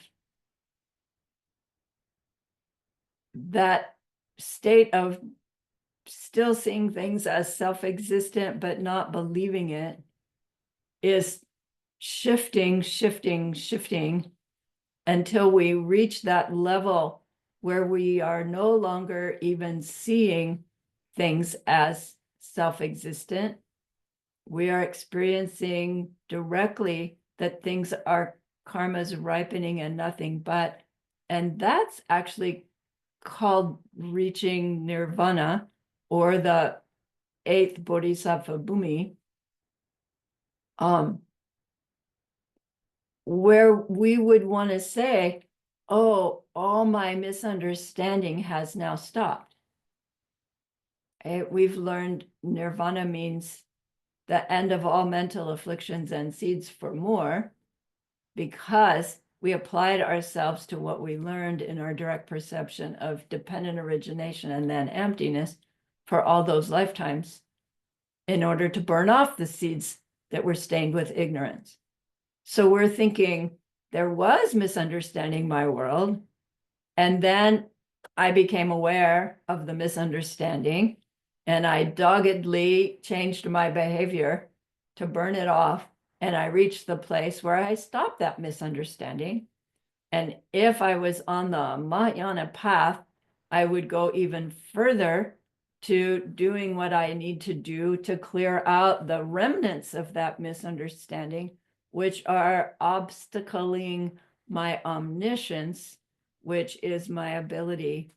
that state of still seeing things as self-existent but not believing it is shifting until we reach that level where we are no longer even seeing things as self-existent. We are experiencing directly that things are karma's ripening and nothing but, and that's actually called reaching nirvana or the 8th bodhisattva bhumi, where we would want to say, oh, all my misunderstanding has now stopped. We've learned nirvana means the end of all mental afflictions and seeds for more, because we applied ourselves to what we learned in our direct perception of dependent origination and then emptiness for all those lifetimes in order to burn off the seeds that were stained with ignorance. So we're thinking there was misunderstanding my world. And then I became aware of the misunderstanding, and I doggedly changed my behavior to burn it off. And I reached the place where I stopped that misunderstanding. And if I was on the Mahayana path, I would go even further to doing what I need to do to clear out the remnants of that misunderstanding, which are obstacling my omniscience, which is my ability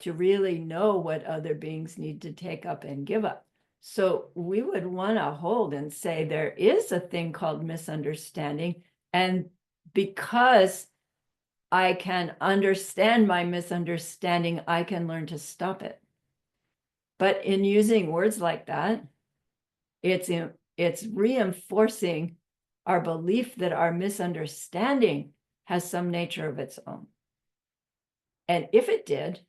to really know what other beings need to take up and give up. So we would want to hold and say there is a thing called misunderstanding. And because I can understand my misunderstanding, I can learn to stop it. But in using words like that, it's reinforcing our belief that our misunderstanding has some nature of its own. And if it did,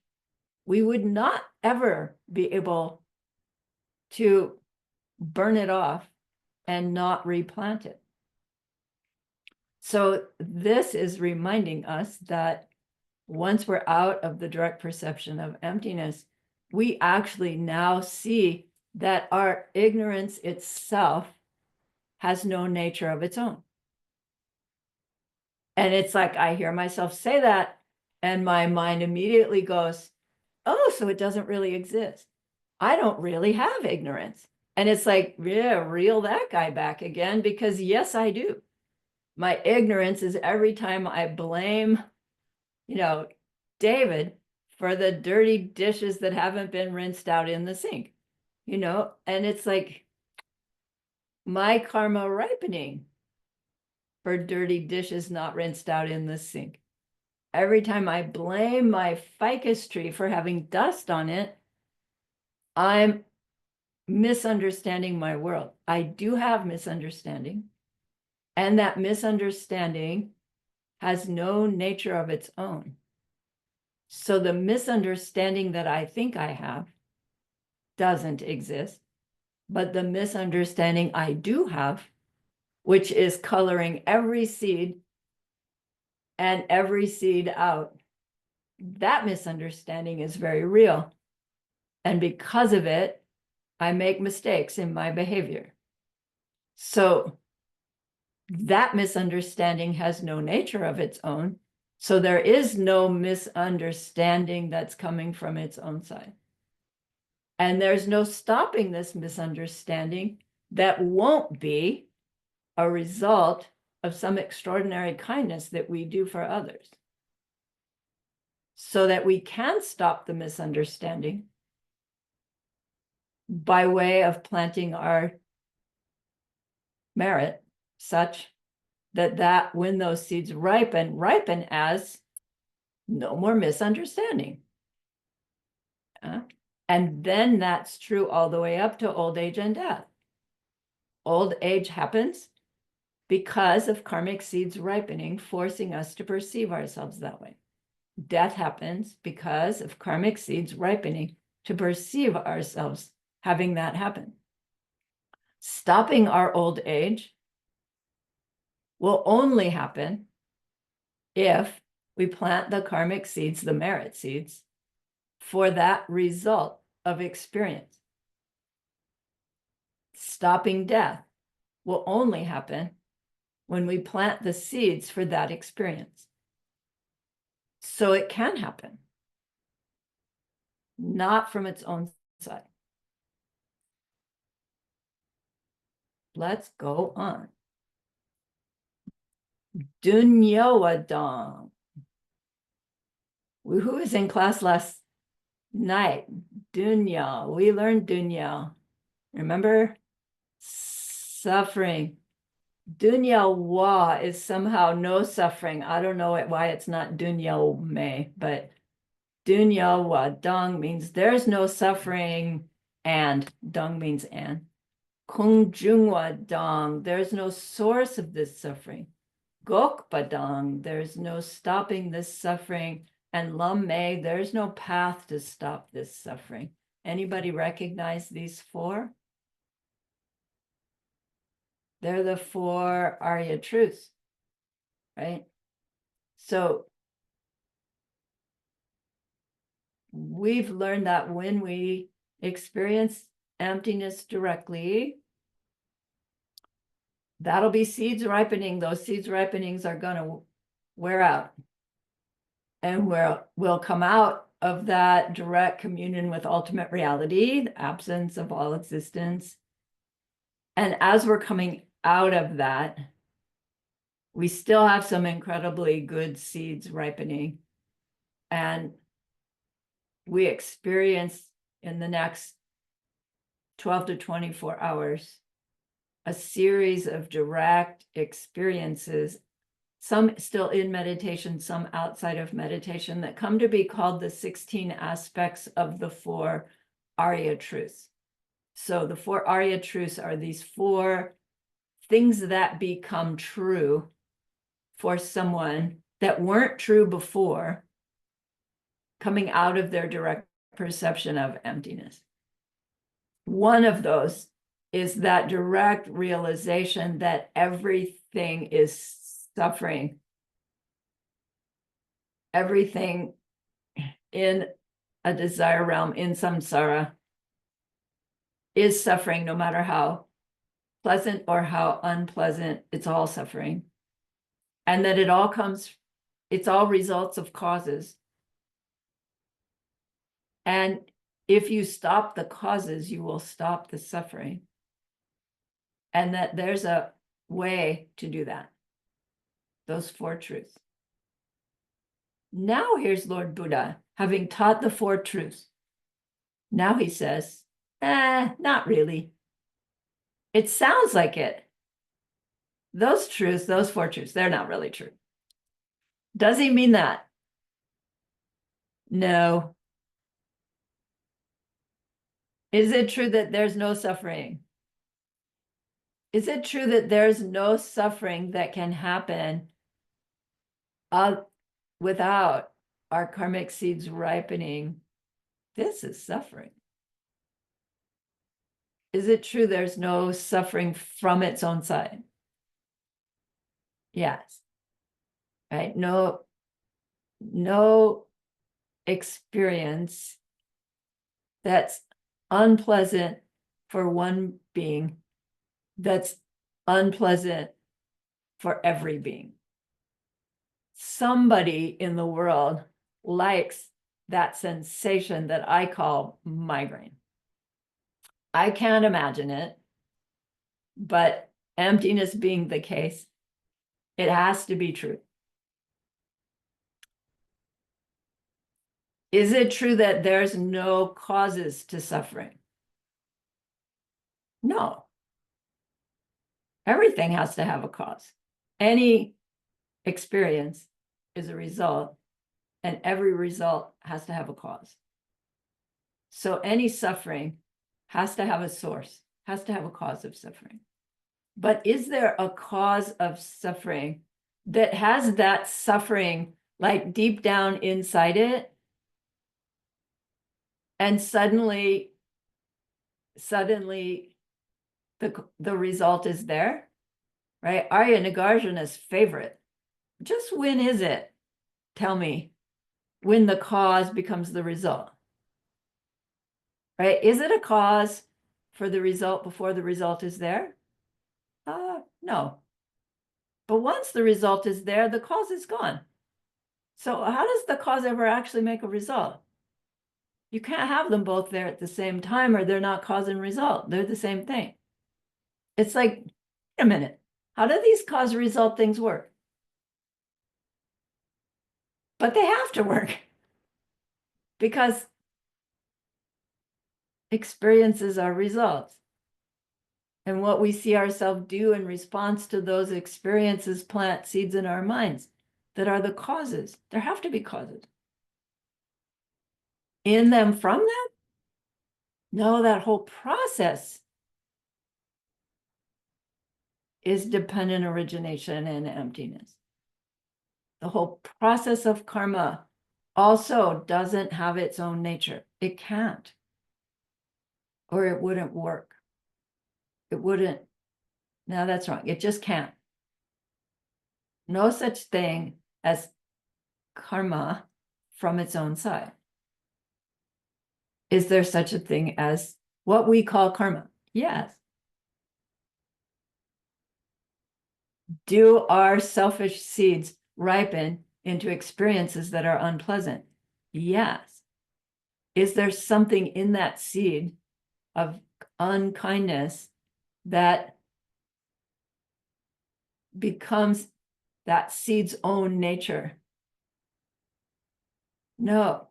we would not ever be able to burn it off and not replant it. So this is reminding us that once we're out of the direct perception of emptiness, we actually now see that our ignorance itself has no nature of its own. And it's like I hear myself say that, and my mind immediately goes, oh, so it doesn't really exist. I don't really have ignorance. And it's like, yeah, reel that guy back again, because yes, I do. My ignorance is every time I blame, David for the dirty dishes that haven't been rinsed out in the sink, and it's like my karma ripening for dirty dishes not rinsed out in the sink. Every time I blame my ficus tree for having dust on it, I'm misunderstanding my world. I do have misunderstanding, and that misunderstanding has no nature of its own. So the misunderstanding that I think I have doesn't exist, but the misunderstanding I do have, which is coloring every seed and every seed out, that misunderstanding is very real. And because of it, I make mistakes in my behavior. So that misunderstanding has no nature of its own. So there is no misunderstanding that's coming from its own side. And there's no stopping this misunderstanding that won't be a result of some extraordinary kindness that we do for others. So that we can stop the misunderstanding by way of planting our merit such that when those seeds ripen as no more misunderstanding. And then that's true all the way up to old age and death. Old age happens because of karmic seeds ripening, forcing us to perceive ourselves that way. Death happens because of karmic seeds ripening to perceive ourselves having that happen. Stopping our old age will only happen if we plant the karmic seeds, the merit seeds, for that result of experience. Stopping death will only happen when we plant the seeds for that experience. So it can happen, not from its own side. Let's go on. Dunyawadam. Who was in class last night? Dunya. We learned dunya. Remember? Suffering. Dunya wa is somehow no suffering. I don't know why it's not dunya me, but dunya wa dang means there's no suffering, and dang means and. Kung jungwa dang, there's no source of this suffering. Gok badang, there's no stopping this suffering. And lam me, there's no path to stop this suffering. Anybody recognize these four? They're the four Arya truths, right? So we've learned that when we experience emptiness directly, that'll be seeds ripening. Those seeds ripenings are going to wear out. And we'll come out of that direct communion with ultimate reality, the absence of all existence. And as we're coming out of that, we still have some incredibly good seeds ripening. And we experience in the next 12 to 24 hours a series of direct experiences, some still in meditation, some outside of meditation, that come to be called the 16 aspects of the 4 Arya truths. So the 4 Arya truths are these 4 things that become true for someone that weren't true before, coming out of their direct perception of emptiness. One of those is that direct realization that everything is suffering. Everything in a desire realm, in samsara, is suffering, no matter how pleasant or how unpleasant, it's all suffering. And that it's all results of causes. And if you stop the causes, you will stop the suffering. And that there's a way to do that. Those 4 truths. Now here's Lord Buddha, having taught the 4 truths. Now he says, not really. It sounds like it. Those truths, those 4 truths, they're not really true. Does he mean that? No. Is it true that there's no suffering? Is it true that there's no suffering that can happen without our karmic seeds ripening? This is suffering. Is it true there's no suffering from its own side? Yes. Right? No experience that's unpleasant for one being that's unpleasant for every being. Somebody in the world likes that sensation that I call migraine. I can't imagine it, but emptiness being the case, it has to be true. Is it true that there's no causes to suffering? No. Everything has to have a cause. Any experience is a result, and every result has to have a cause. So any suffering has to have a source, has to have a cause of suffering. But is there a cause of suffering that has that suffering like deep down inside it, and suddenly the result is there, right? Arya Nagarjuna's favorite. Just when is it? Tell me, when the cause becomes the result, right? Is it a cause for the result before the result is there? No. But once the result is there, the cause is gone. So how does the cause ever actually make a result? You can't have them both there at the same time, or they're not cause and result. They're the same thing. It's like, wait a minute, how do these cause result things work? But they have to work, because experiences are results. And what we see ourselves do in response to those experiences plant seeds in our minds that are the causes. There have to be causes. In them from that? No, that whole process is dependent origination and emptiness. The whole process of karma also doesn't have its own nature. It can't, or it wouldn't work. It wouldn't. No, that's wrong. It just can't. No such thing as karma from its own side. Is there such a thing as what we call karma? Yes. Do our selfish seeds ripen into experiences that are unpleasant? Yes. Is there something in that seed of unkindness that becomes that seed's own nature? No.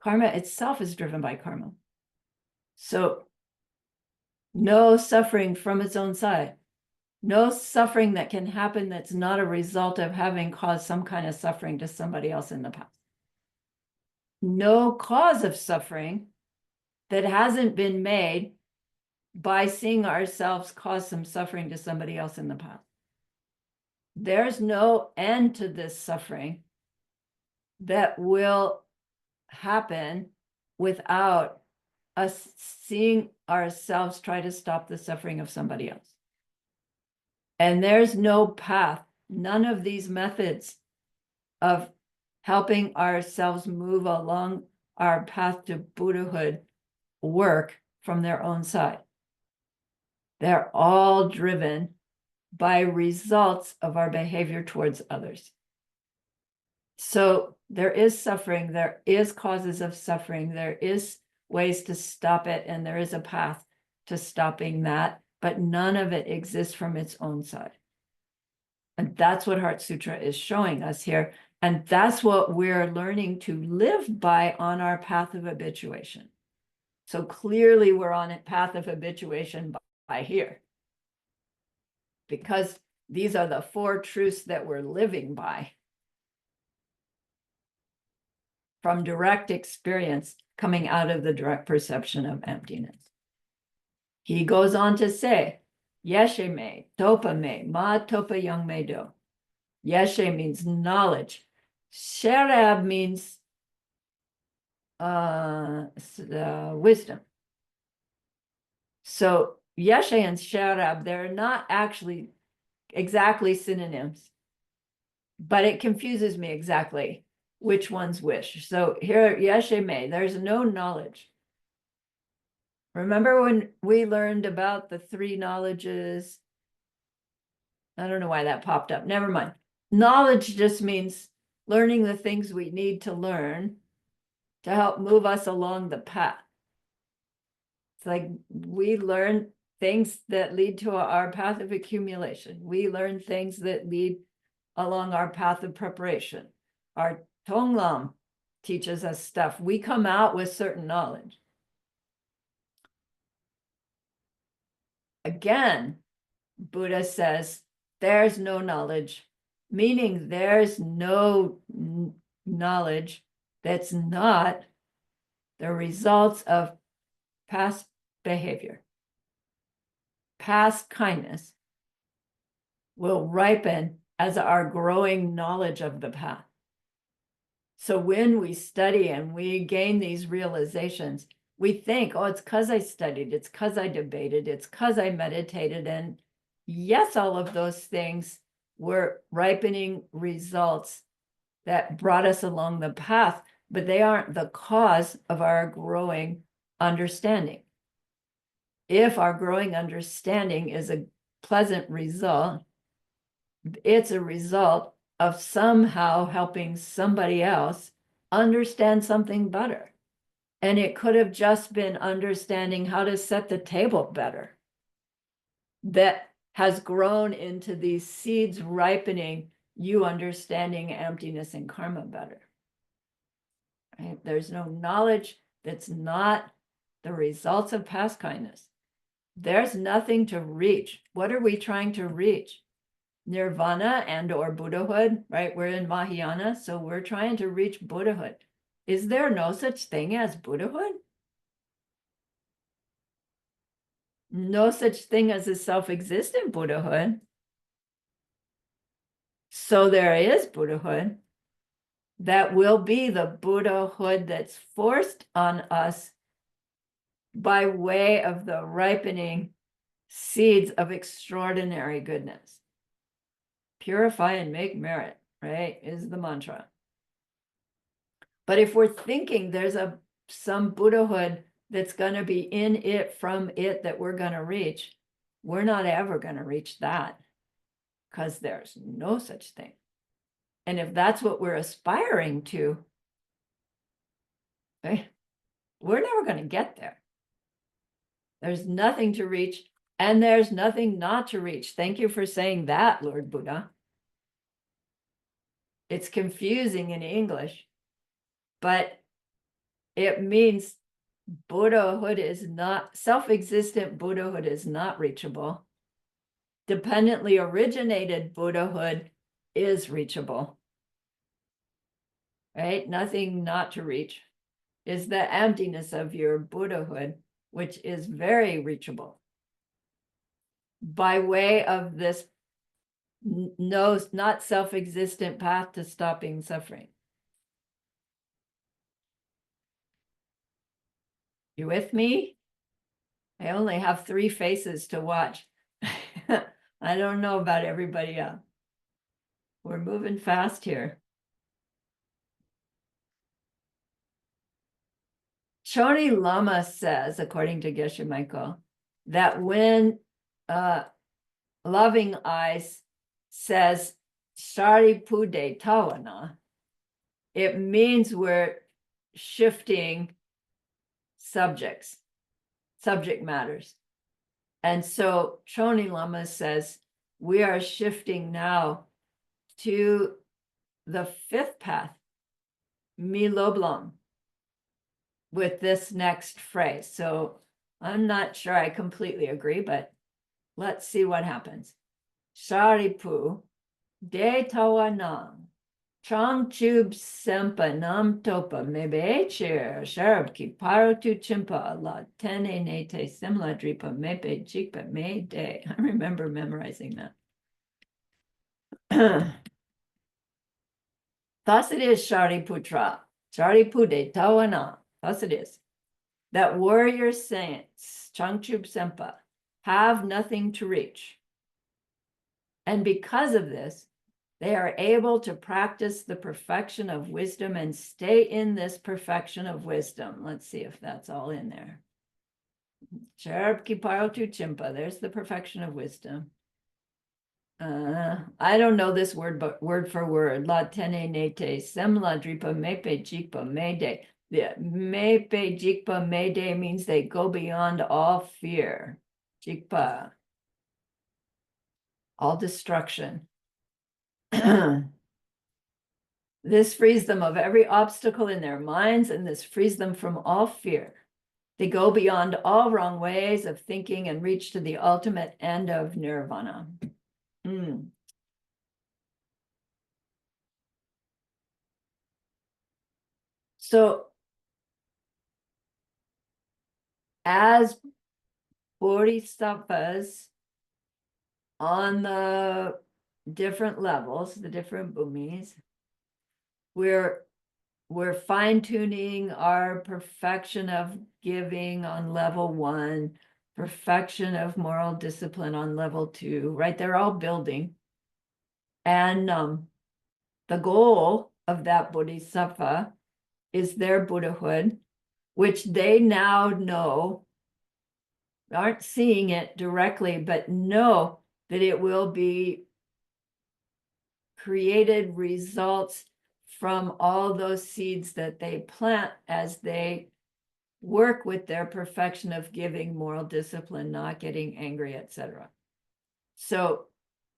Karma itself is driven by karma. So no suffering from its own side. No suffering that can happen that's not a result of having caused some kind of suffering to somebody else in the past. No cause of suffering that hasn't been made by seeing ourselves cause some suffering to somebody else in the past. There's no end to this suffering that will happen without us seeing ourselves try to stop the suffering of somebody else. And there's no path, none of these methods of helping ourselves move along our path to Buddhahood work from their own side. They're all driven by results of our behavior towards others. So there is suffering, there is causes of suffering, there is ways to stop it, and there is a path to stopping that, but none of it exists from its own side. And that's what Heart Sutra is showing us here. And that's what we're learning to live by on our path of habituation. So clearly we're on a path of habituation by here, because these are the four truths that we're living by from direct experience coming out of the direct perception of emptiness. He goes on to say, Yeshe me, topa me, ma topa young me do. Yeshe means knowledge. Sherab means wisdom. So Yeshe and Sherab, they're not actually exactly synonyms, but it confuses me exactly which one's which. So here, Yeshe me, there's no knowledge. Remember when we learned about the three knowledges? I don't know why that popped up. Never mind. Knowledge just means learning the things we need to learn to help move us along the path. It's like we learn things that lead to our path of accumulation. We learn things that lead along our path of preparation. Our Tonglam teaches us stuff. We come out with certain knowledge. Again, Buddha says, there's no knowledge, meaning there's no knowledge that's not the results of past behavior. Past kindness will ripen as our growing knowledge of the path. So when we study and we gain these realizations, we think, oh, it's because I studied, it's because I debated, it's because I meditated. And yes, all of those things were ripening results that brought us along the path, but they aren't the cause of our growing understanding. If our growing understanding is a pleasant result, it's a result of somehow helping somebody else understand something better. And it could have just been understanding how to set the table better that has grown into these seeds ripening, you understanding emptiness and karma better. Right? There's no knowledge that's not the results of past kindness. There's nothing to reach. What are we trying to reach? Nirvana and or Buddhahood, right? We're in Mahayana, so we're trying to reach Buddhahood. Is there no such thing as Buddhahood? No such thing as a self-existent Buddhahood. So there is Buddhahood. That will be the Buddhahood that's forced on us by way of the ripening seeds of extraordinary goodness. purify and make merit, right, is the mantra. But if we're thinking there's some Buddhahood that's going to be in it, from it, that we're going to reach, we're not ever going to reach that, because there's no such thing. And if that's what we're aspiring to, we're never going to get there. There's nothing to reach, and there's nothing not to reach. Thank you for saying that, Lord Buddha. It's confusing in English, but it means Buddhahood is not, self-existent Buddhahood is not reachable. Dependently originated Buddhahood is reachable, right? Nothing not to reach is the emptiness of your Buddhahood, which is very reachable by way of this not self-existent path to stopping suffering. You with me? I only have 3 faces to watch. I don't know about everybody else. We're moving fast here. Choni Lama says, according to Geshe Michael, that when Loving Eyes says Sharipude Tawana, it means we're shifting subject matters. And so Choni Lama says we are shifting now to the 5th path, Miloblam, with this next phrase. So I'm not sure I completely agree, but let's see what happens. Sharipu de tawanam changchub sempa nam topa mebe chir sharab ki parutu chimpa la tene nete simla dripa mepe jikpa me de. I remember memorizing that. Thus it is, Shariputra, Sharipude tawana. Thus it is that warrior saints, Changchub Sempa, have nothing to reach. And because of this, they are able to practice the perfection of wisdom and stay in this perfection of wisdom. Let's see if that's all in there. Sharab Kiparotu Chimpa, there's the perfection of wisdom. I don't know this word, but word for word. La tene nete semla dripa mepe jikpa mede. Yeah, mepe jikpa mede means they go beyond all fear. Jikpa, all destruction. This frees them of every obstacle in their minds, and this frees them from all fear. They go beyond all wrong ways of thinking and reach to the ultimate end of nirvana. So as bodhisattvas on the different levels, the different bhumis, we're fine-tuning our perfection of giving on level 1, perfection of moral discipline on level 2, right? They're all building. And the goal of that bodhisattva is their Buddhahood, which they now know, aren't seeing it directly, but know that it will be created results from all those seeds that they plant as they work with their perfection of giving, moral discipline, not getting angry, etc. So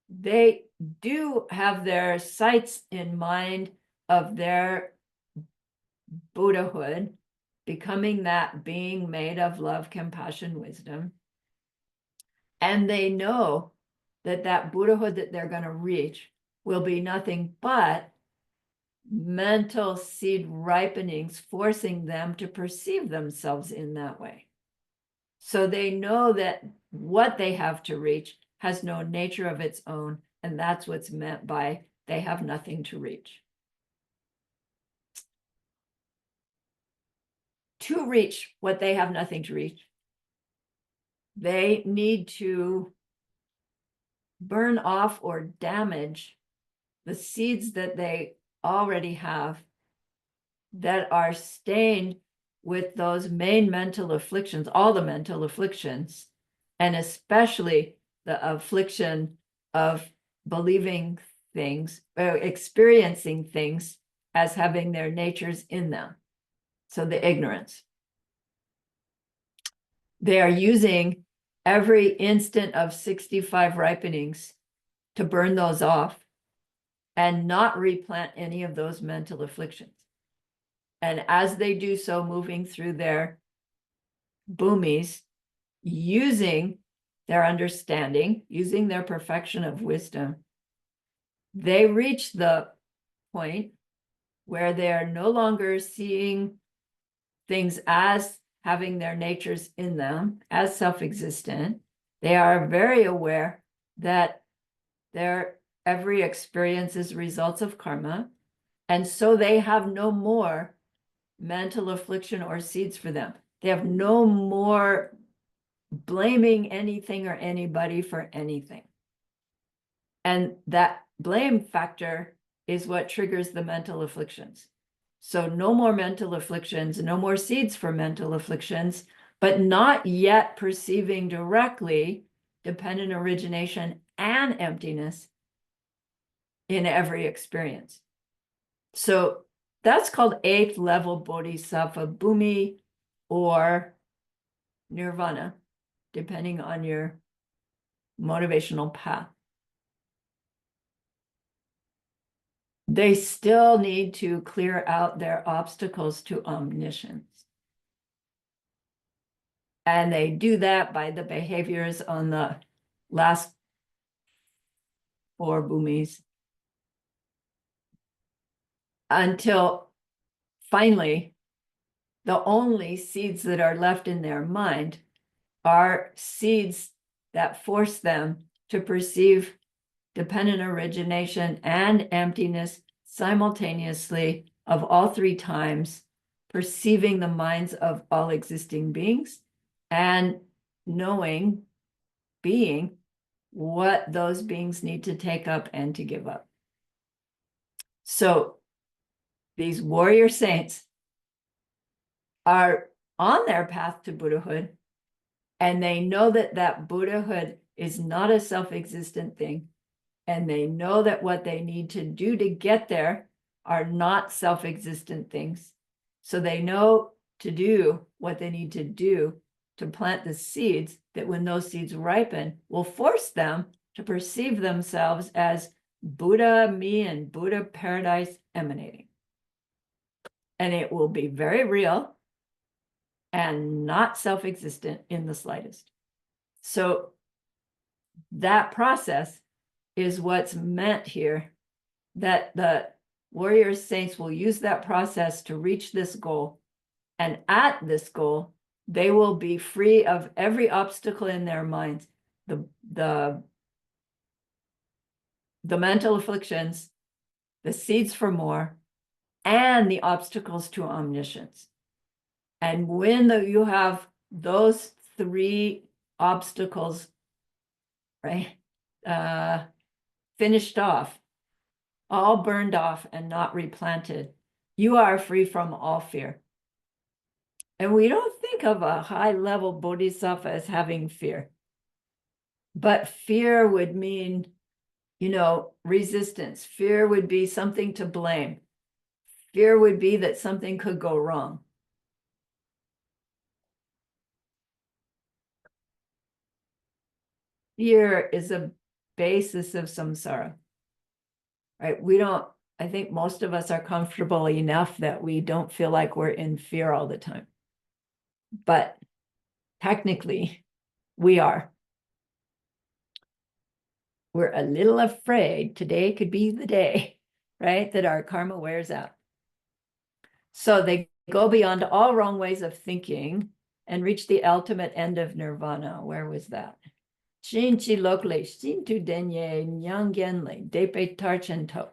they do have their sights in mind of their Buddhahood, becoming that being made of love, compassion, wisdom. And they know that that Buddhahood that they're going to reach will be nothing but mental seed ripenings, forcing them to perceive themselves in that way. So they know that what they have to reach has no nature of its own, and that's what's meant by they have nothing to reach. To reach what they have nothing to reach, they need to burn off or damage the seeds that they already have that are stained with those main mental afflictions, all the mental afflictions, and especially the affliction of believing things, experiencing things as having their natures in them. So the ignorance. They are using every instant of 65 ripenings to burn those off and not replant any of those mental afflictions. And as they do so, moving through their bhumis, using their understanding, using their perfection of wisdom, they reach the point where they are no longer seeing things as having their natures in them, as self-existent. They are very aware that their every experience is results of karma, and so they have no more mental affliction or seeds for them. They have no more blaming anything or anybody for anything. And that blame factor is what triggers the mental afflictions. So no more mental afflictions, no more seeds for mental afflictions, but not yet perceiving directly dependent origination and emptiness in every experience. So that's called eighth level bodhisattva bhumi or nirvana, depending on your motivational path. They still need to clear out their obstacles to omniscience. And they do that by the behaviors on the last 4 bhumis until finally the only seeds that are left in their mind are seeds that force them to perceive dependent origination and emptiness simultaneously of all 3 times, perceiving the minds of all existing beings and knowing, being what those beings need to take up and to give up. So these warrior saints are on their path to Buddhahood, and they know that that Buddhahood is not a self-existent thing. And they know that what they need to do to get there are not self-existent things. So they know to do what they need to do to plant the seeds that when those seeds ripen will force them to perceive themselves as Buddha, me, and Buddha paradise emanating. And it will be very real and not self-existent in the slightest. So that process is what's meant here, that the warrior saints will use that process to reach this goal. And at this goal, they will be free of every obstacle in their minds, the mental afflictions, the seeds for more, and the obstacles to omniscience. And when you have those 3 obstacles, right, finished off, all burned off and not replanted, you are free from all fear. And we don't think of a high-level bodhisattva as having fear. But fear would mean, resistance. Fear would be something to blame. Fear would be that something could go wrong. Fear is a basis of samsara, right? I think most of us are comfortable enough that we don't feel like we're in fear all the time. But technically, we are. We're a little afraid today could be the day, right, that our karma wears out. So they go beyond all wrong ways of thinking and reach the ultimate end of nirvana. Where was that? Shinchi lokle, shintu denye, nyangyenle, depe tarchento.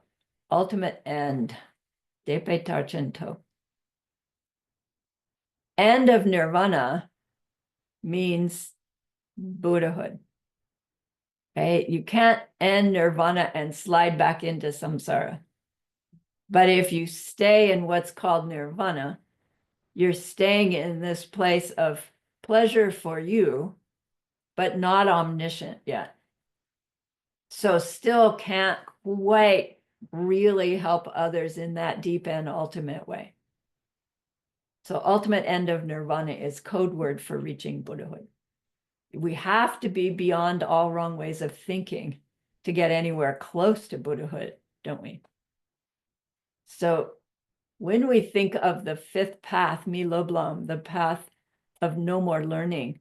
Ultimate end, depe tarchento. End of nirvana means Buddhahood. right? You can't end nirvana and slide back into samsara. But if you stay in what's called nirvana, you're staying in this place of pleasure for you, but not omniscient yet. So still can't quite really help others in that deep and ultimate way. So ultimate end of nirvana is code word for reaching Buddhahood. We have to be beyond all wrong ways of thinking to get anywhere close to Buddhahood, don't we? So when we think of the fifth path, Miloblam, the path of no more learning,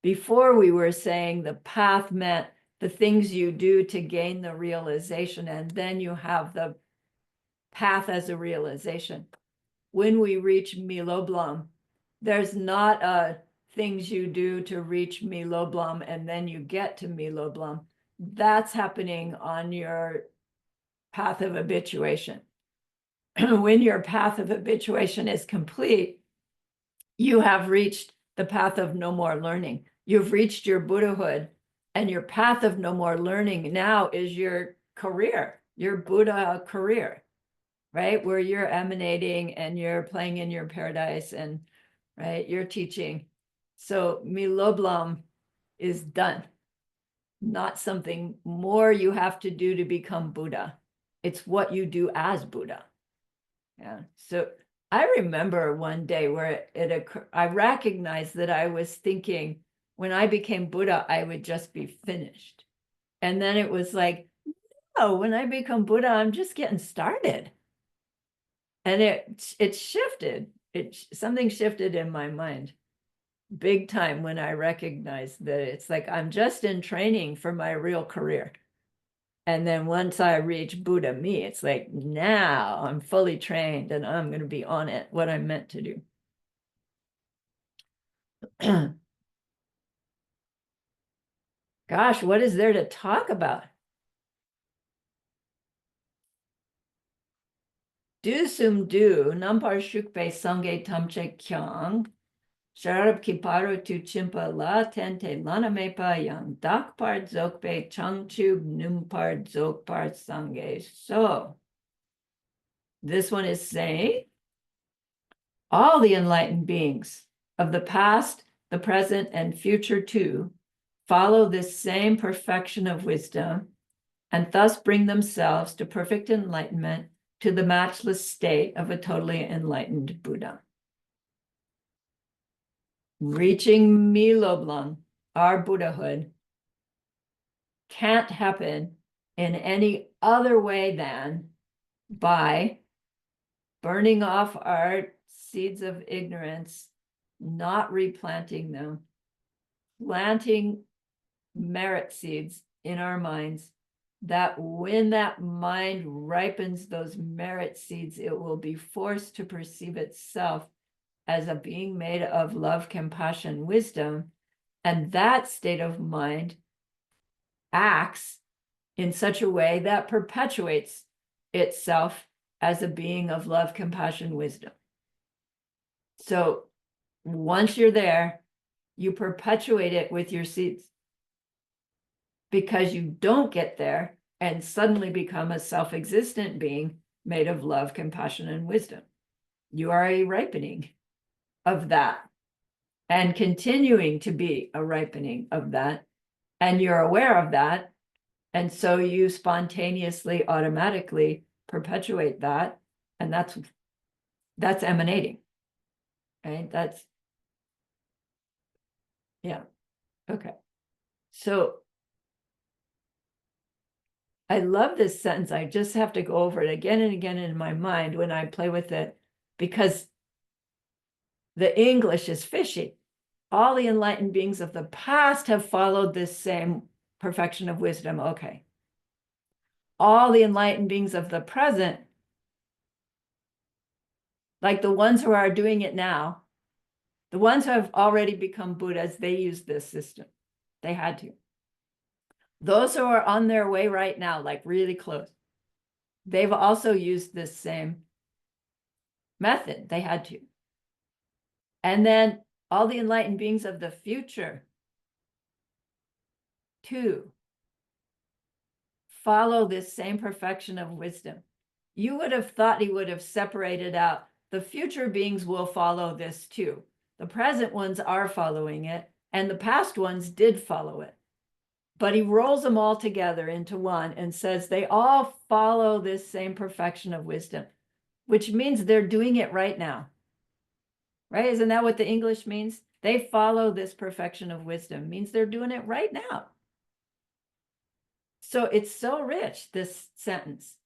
before we were saying the path meant the things you do to gain the realization, and then you have the path as a realization. When we reach Miloblam, there's not a things you do to reach Miloblam and then you get to Miloblam. That's happening on your path of habituation. When your path of habituation is complete, you have reached the path of no more learning. You've reached your Buddhahood, and your path of no more learning now is your career, your Buddha career, right? Where you're emanating and you're playing in your paradise and, right, you're teaching. So Miloblam is done. Not something more you have to do to become Buddha. It's what you do as Buddha. Yeah. So I remember one day where it occurred, I recognized that I was thinking when I became Buddha, I would just be finished. And then it was like, no, when I become Buddha, I'm just getting started. And it shifted. Something shifted in my mind big time when I recognized that it's like I'm just in training for my real career. And then once I reach Buddha me, it's like now I'm fully trained and I'm going to be on it, what I'm meant to do. Gosh, what is there to talk about? Do sum do, nampar shukpe sange tamche kyang, sharab kiparu tu chimpa la tente lanamepa yang dakpar dzokpe changchub numpar dzokpar sange. So this one is saying all the enlightened beings of the past, the present, and future too follow this same perfection of wisdom and thus bring themselves to perfect enlightenment, to the matchless state of a totally enlightened Buddha. Reaching Miloblang, our Buddhahood, can't happen in any other way than by burning off our seeds of ignorance, not replanting them, planting merit seeds in our minds, that when that mind ripens those merit seeds, it will be forced to perceive itself as a being made of love, compassion, wisdom. And that state of mind acts in such a way that perpetuates itself as a being of love, compassion, wisdom. So once you're there, you perpetuate it with your seeds, because you don't get there and suddenly become a self-existent being made of love, compassion, and wisdom. You are a ripening of that and continuing to be a ripening of that. And you're aware of that. And so you spontaneously, automatically perpetuate that. And that's emanating, right? That's, yeah. Okay. So I love this sentence. I just have to go over it again and again in my mind when I play with it, because the English is fishy. All the enlightened beings of the past have followed this same perfection of wisdom. Okay. All the enlightened beings of the present, like the ones who are doing it now, the ones who have already become Buddhas, they use this system. They had to. Those who are on their way right now, like really close, they've also used this same method. They had to. And then all the enlightened beings of the future, too, follow this same perfection of wisdom. You would have thought he would have separated out. The future beings will follow this too. The present ones are following it, and the past ones did follow it. But he rolls them all together into one and says they all follow this same perfection of wisdom, which means they're doing it right now. Right? Isn't that what the English means? They follow this perfection of wisdom, means they're doing it right now. So it's so rich, this sentence.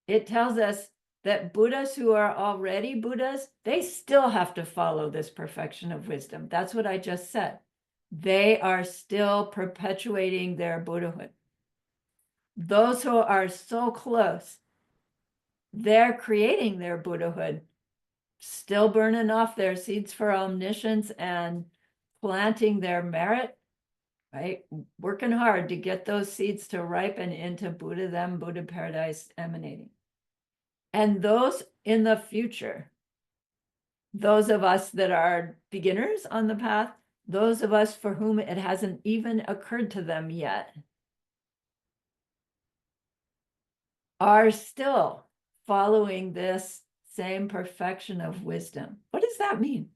It tells us that Buddhas who are already Buddhas, they still have to follow this perfection of wisdom. That's what I just said. They are still perpetuating their Buddhahood. Those who are so close, they're creating their Buddhahood, still burning off their seeds for omniscience and planting their merit, right? Working hard to get those seeds to ripen into Buddha-them, Buddha paradise emanating. And those in the future, those of us that are beginners on the path, those of us for whom it hasn't even occurred to them yet, are still following this same perfection of wisdom. What does that mean?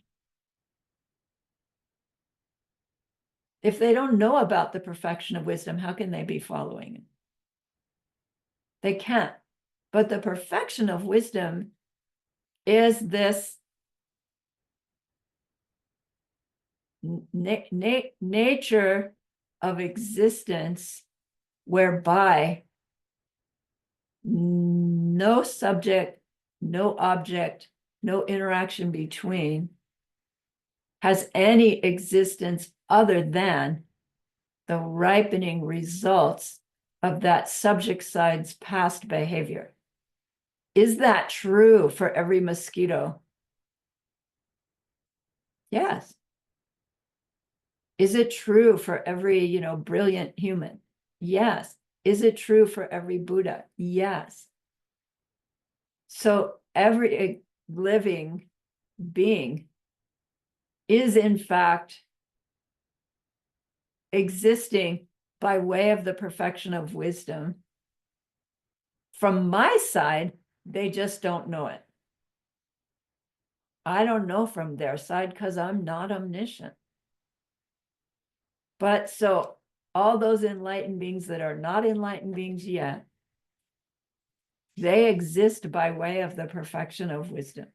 If they don't know about the perfection of wisdom, how can they be following it? They can't. But the perfection of wisdom is this nature of existence whereby no subject, no object, no interaction between has any existence other than the ripening results of that subject side's past behavior. Is that true for every mosquito? Yes. Is it true for every, brilliant human? Yes. Is it true for every Buddha? Yes. So every living being is in fact existing by way of the perfection of wisdom. From my side, they just don't know it. I don't know from their side because I'm not omniscient. But so all those enlightened beings that are not enlightened beings yet, they exist by way of the perfection of wisdom.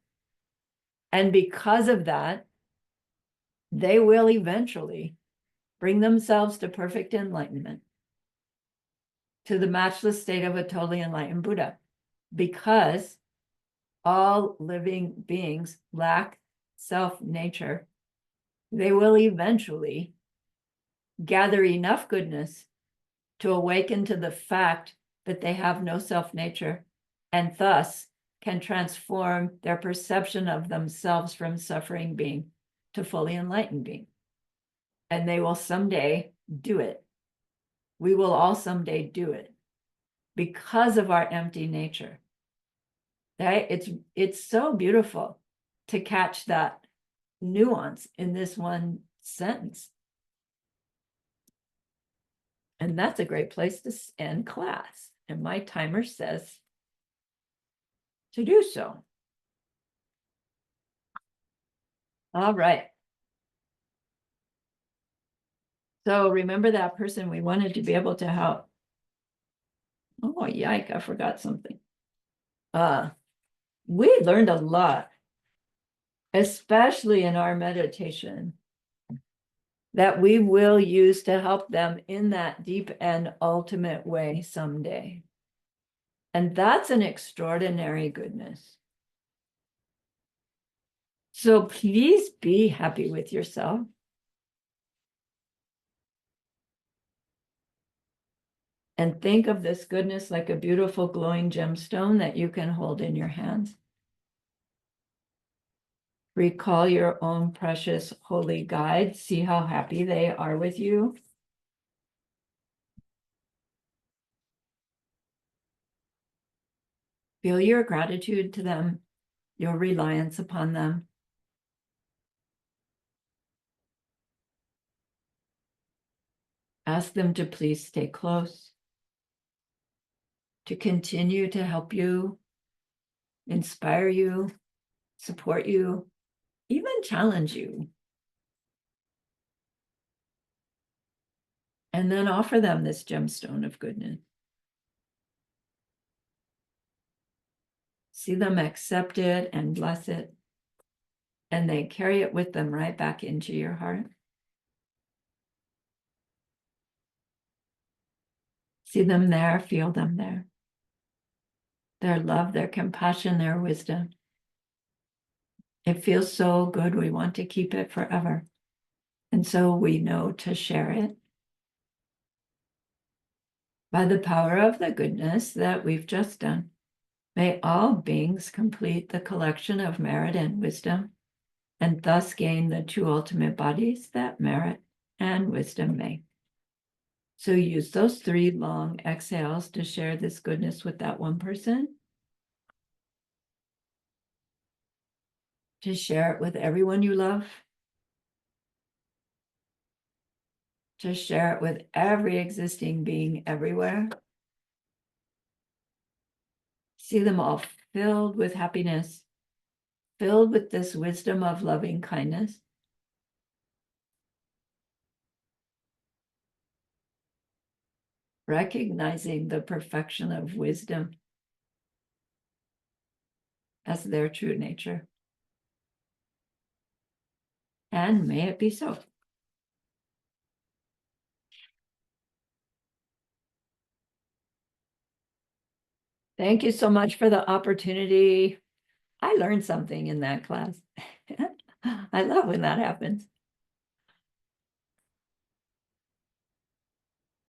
And because of that, they will eventually bring themselves to perfect enlightenment, to the matchless state of a totally enlightened Buddha, because all living beings lack self-nature. They will eventually gather enough goodness to awaken to the fact that they have no self-nature, and thus can transform their perception of themselves from suffering being to fully enlightened being. And they will someday do it. We will all someday do it because of our empty nature. Right? It's so beautiful to catch that nuance in this one sentence. And that's a great place to end class. And my timer says to do so. All right. So remember that person we wanted to be able to help. Oh, yike, I forgot something. We learned a lot, especially in our meditation, that we will use to help them in that deep and ultimate way someday. And that's an extraordinary goodness. So please be happy with yourself. And think of this goodness like a beautiful glowing gemstone that you can hold in your hands. Recall your own precious holy guides. See how happy they are with you. Feel your gratitude to them, your reliance upon them. Ask them to please stay close. to continue to help you, inspire you, support you, even challenge you. And then offer them this gemstone of goodness. See them accept it and bless it. And they carry it with them right back into your heart. See them there, feel them there. Their love, their compassion, their wisdom. It feels so good. We want to keep it forever. And so we know to share it. By the power of the goodness that we've just done, may all beings complete the collection of merit and wisdom, and thus gain the two ultimate bodies that merit and wisdom make. So use those 3 long exhales to share this goodness with that one person, to share it with everyone you love, to share it with every existing being everywhere. See them all filled with happiness, filled with this wisdom of loving kindness. Recognizing the perfection of wisdom as their true nature. And may it be so. Thank you so much for the opportunity. I learned something in that class. I love when that happens.